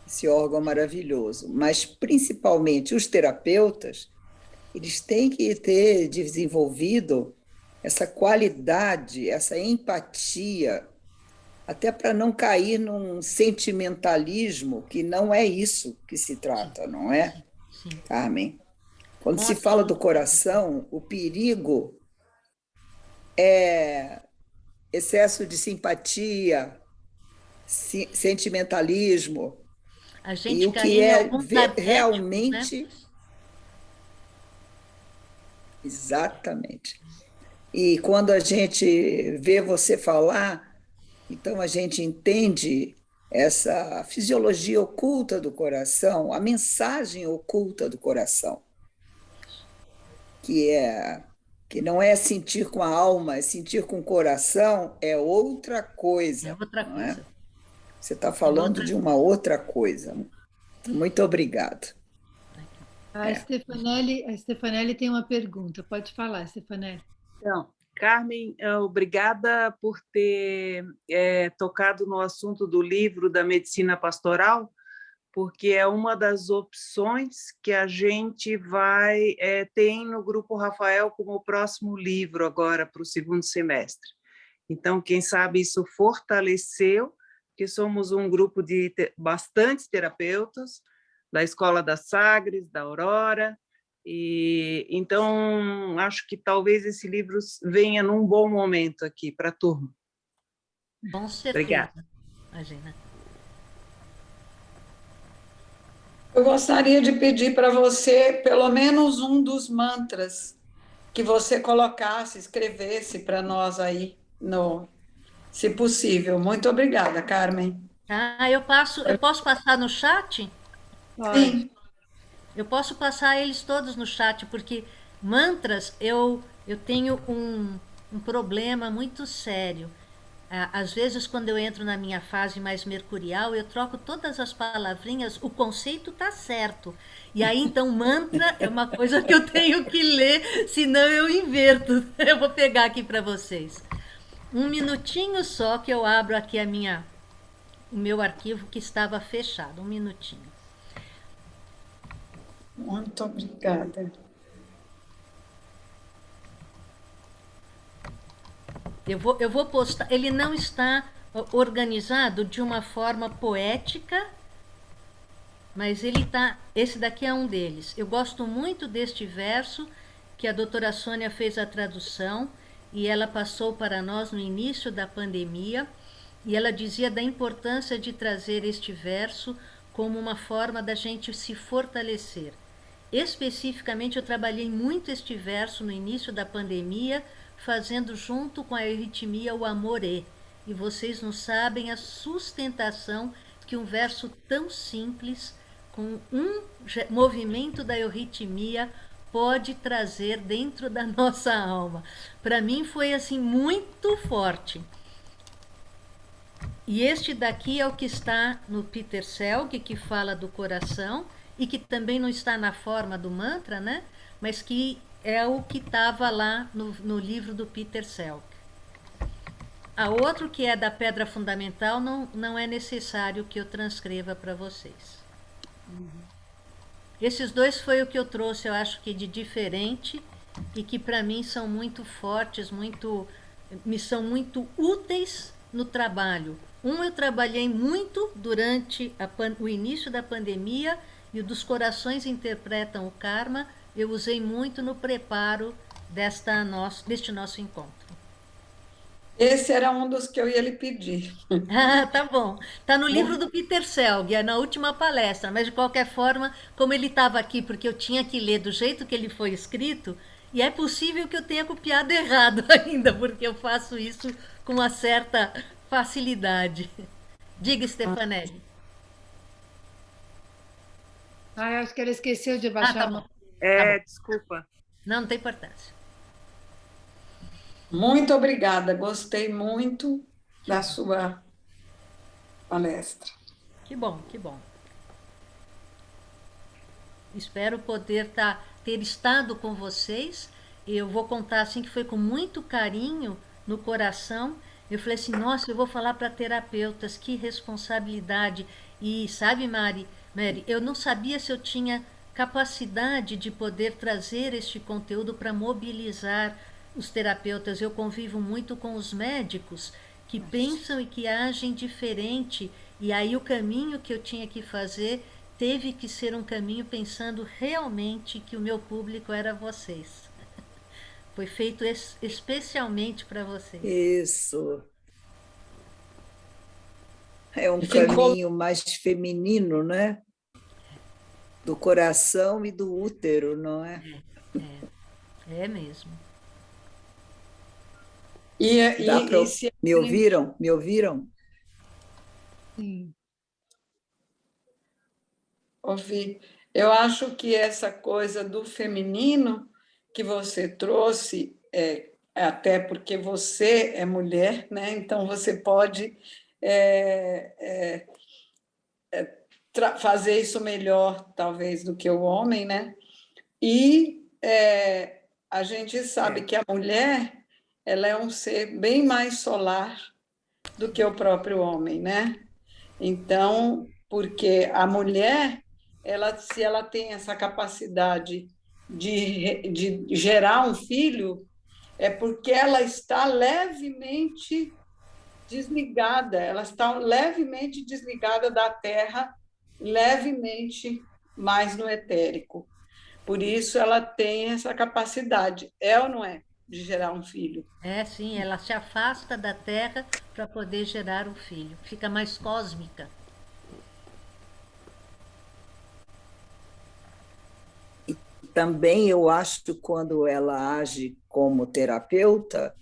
esse órgão maravilhoso, mas principalmente os terapeutas, eles têm que ter desenvolvido essa qualidade, essa empatia, até para não cair num sentimentalismo, que não é isso que se trata, não é, sim. Carmen? Quando se fala do coração, o perigo é excesso de simpatia, sentimentalismo, A e gente o cai que em é alguns arquétipos, né? realmente... Exatamente. E quando a gente vê você falar, então a gente entende essa fisiologia oculta do coração, a mensagem oculta do coração, que não é sentir com a alma, é sentir com o coração, é outra É coisa, outra não é? coisa. Você está É falando outra de uma outra coisa. Muito obrigado. A Stefanelli tem uma pergunta. Pode falar, Stefanelli. Então, Carmen, obrigada por ter tocado no assunto do livro da medicina pastoral, porque é uma das opções que a gente tem no Grupo Rafael como o próximo livro agora para o segundo semestre. Então, quem sabe isso fortaleceu, que somos um grupo de bastantes terapeutas, da Escola da Sagres, da Aurora, e então acho que talvez esse livro venha num bom momento aqui para a turma. Com certeza. Obrigada. Imagina. Eu gostaria de pedir para você pelo menos um dos mantras que você colocasse, escrevesse para nós aí, se possível. Muito obrigada, Carmen. Eu posso passar no chat? Sim. Eu posso passar eles todos no chat, porque mantras, eu tenho um problema muito sério. Às vezes, quando eu entro na minha fase mais mercurial, eu troco todas as palavrinhas, o conceito tá certo. E aí, então, mantra é uma coisa que eu tenho que ler, senão eu inverto. Eu vou pegar aqui para vocês. Um minutinho só que eu abro aqui o meu arquivo que estava fechado. Um minutinho. Muito obrigada. Eu vou postar. Ele não está organizado de uma forma poética, mas ele está. Esse daqui é um deles. Eu gosto muito deste verso que a doutora Sônia fez a tradução e ela passou para nós no início da pandemia. E ela dizia da importância de trazer este verso como uma forma da gente se fortalecer. Especificamente, eu trabalhei muito este verso no início da pandemia, fazendo junto com a euritmia o Amorê. E vocês não sabem a sustentação que um verso tão simples, com um movimento da euritmia, pode trazer dentro da nossa alma. Para mim foi assim muito forte. E este daqui é o que está no Peter Selg, que fala do coração, e que também não está na forma do mantra, né? Mas que é o que estava lá no livro do Peter Selg. A outro que é da pedra fundamental não é necessário que eu transcreva para vocês. Esses dois foi o que eu trouxe, eu acho que de diferente, e que para mim são muito fortes, me são muito úteis no trabalho. Eu trabalhei muito durante o início da pandemia, e o dos corações interpretam o karma, eu usei muito no preparo deste nosso encontro. Esse era um dos que eu ia lhe pedir. Ah, tá bom. Tá no livro do Peter Selg, é na última palestra, mas de qualquer forma, como ele estava aqui, porque eu tinha que ler do jeito que ele foi escrito, e é possível que eu tenha copiado errado ainda, porque eu faço isso com uma certa facilidade. Diga, Stefanelli. Ah, eu acho que ela esqueceu de Ah, abaixar tá a bom. mão. Tá bom. Desculpa. Não, não tem importância. Muito obrigada, gostei muito da sua palestra. Que bom, que bom. Espero poder ter estado com vocês. Eu vou contar assim que foi com muito carinho no coração. Eu falei assim, nossa, eu vou falar para terapeutas, que responsabilidade. E sabe, Mary, eu não sabia se eu tinha capacidade de poder trazer este conteúdo para mobilizar os terapeutas. Eu convivo muito com os médicos que pensam e que agem diferente. E aí o caminho que eu tinha que fazer teve que ser um caminho pensando realmente que o meu público era vocês. Foi feito especialmente para vocês. Isso. É um Ficou caminho mais feminino, né? Do coração e do útero, não é? É mesmo. Dá pra... se Me ouviram? Me ouviram? Sim. ouvir. Eu acho que essa coisa do feminino que você trouxe, até porque você é mulher, né? Então você pode fazer isso melhor, talvez, do que o homem, né? E a gente sabe que a mulher ela é um ser bem mais solar do que o próprio homem, né? Então, porque a mulher, se ela tem essa capacidade de gerar um filho, é porque ela está levemente desligada, ela está levemente desligada da Terra, levemente mais no etérico. Por isso ela tem essa capacidade, é ou não é, de gerar um filho? É, sim, ela se afasta da Terra para poder gerar um filho. Fica mais cósmica. Também eu acho que quando ela age como terapeuta,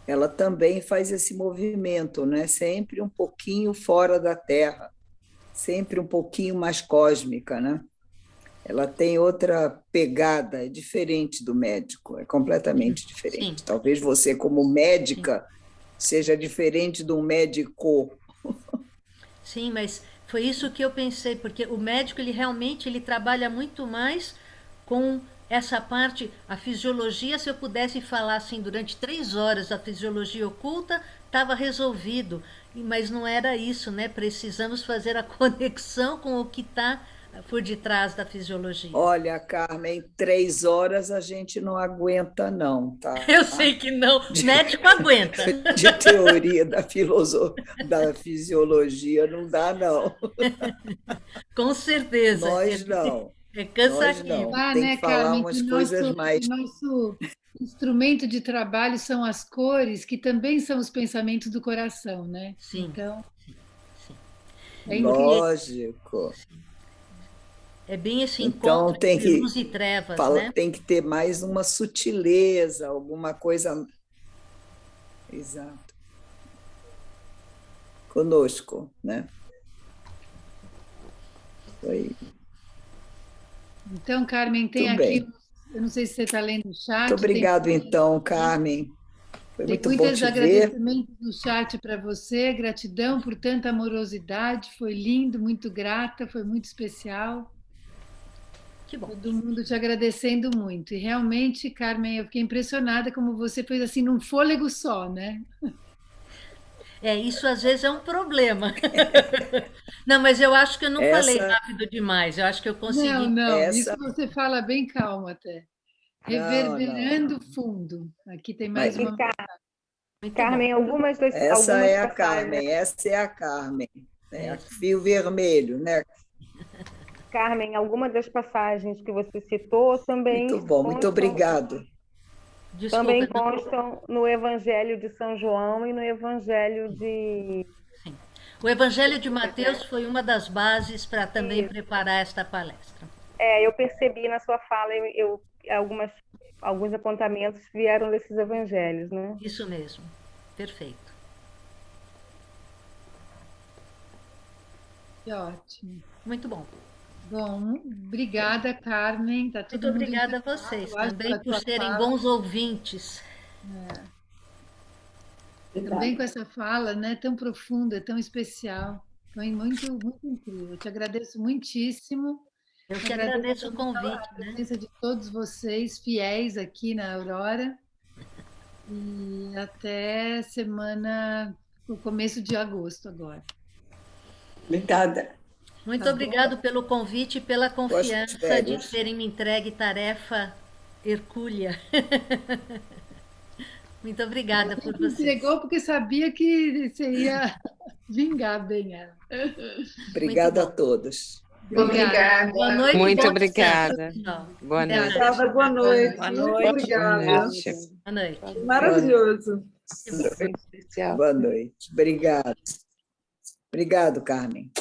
ela também faz esse movimento, né? Sempre um pouquinho fora da Terra, sempre um pouquinho mais cósmica, né? Ela tem outra pegada, é diferente do médico, é completamente diferente. Sim. Talvez você, como médica, seja diferente de um médico. Sim, mas foi isso que eu pensei, porque o médico ele realmente ele trabalha muito mais com essa parte, a fisiologia. Se eu pudesse falar assim durante 3 horas a fisiologia oculta, estava resolvido, mas não era isso, né? Precisamos fazer a conexão com o que está por detrás da fisiologia. Olha, Carmen, 3 horas a gente não aguenta, não, tá? Eu sei que não, médico aguenta. De teoria da da fisiologia não dá, não. Com certeza. Nós não. É cansativo. Nós não. Tem que falar Carmen, umas que coisas mais. o nosso instrumento de trabalho são as cores, que também são os pensamentos do coração, né? Sim. Então, Sim. Lógico. É bem esse Então encontro tem entre que luz e trevas, né? tem que ter mais uma sutileza, alguma coisa. Exato. Conosco, né? Foi. Então, Carmen, tem Muito aqui, bem. eu não sei se você está lendo o chat. Muito obrigado, então, Carmen. Foi Tem muito bom muitos te ver. agradecimentos no chat para você, gratidão por tanta amorosidade, foi lindo, muito grata, foi muito especial. Que bom. Todo mundo te agradecendo muito. E realmente, Carmen, eu fiquei impressionada como você fez assim num fôlego só, né? Isso às vezes é um problema. Não, mas eu acho que eu não falei rápido demais. Eu acho que eu consegui. Não, isso você fala bem calmo até. Reverberando fundo. Aqui tem mais uma. Carmen, algumas das Essa é a passagens... Carmen, essa é a Carmen. É a fio vermelho, né? Carmen, alguma das passagens que você citou também... Muito bom, muito obrigado. Desculpa, também não- constam no Evangelho de São João e no Evangelho de... sim. O Evangelho de Mateus foi uma das bases para também Isso. preparar esta palestra. Eu percebi na sua fala, alguns apontamentos vieram desses evangelhos, né? Isso mesmo. Perfeito. Que ótimo. Muito bom. Bom, obrigada, Carmen. Tá todo Muito mundo obrigada a encantado, vocês eu acho, também pela por tua serem fala. bons ouvintes. Também com essa fala, né, tão profunda, tão especial. Foi muito, muito incrível. Eu te agradeço muitíssimo. Eu que Agradeço agradeço o também convite, a né? presença de todos vocês, fiéis aqui na Aurora. E até o começo de agosto agora. Obrigada. Muito Tá bom. obrigado pelo convite e pela confiança de férias. terem me entregue tarefa hercúlea. Muito obrigada por vocês. Entregou porque sabia que você ia vingar bem ela. Obrigada bom. a todos. Obrigada. Boa noite. Muito bom obrigada. descanso, pessoal. Boa Até noite. mais. Obrigada, boa noite. Boa Muito noite. obrigada. Boa noite. Boa noite. Maravilhoso. Especial. Boa noite. Obrigado. Obrigado, Carmen.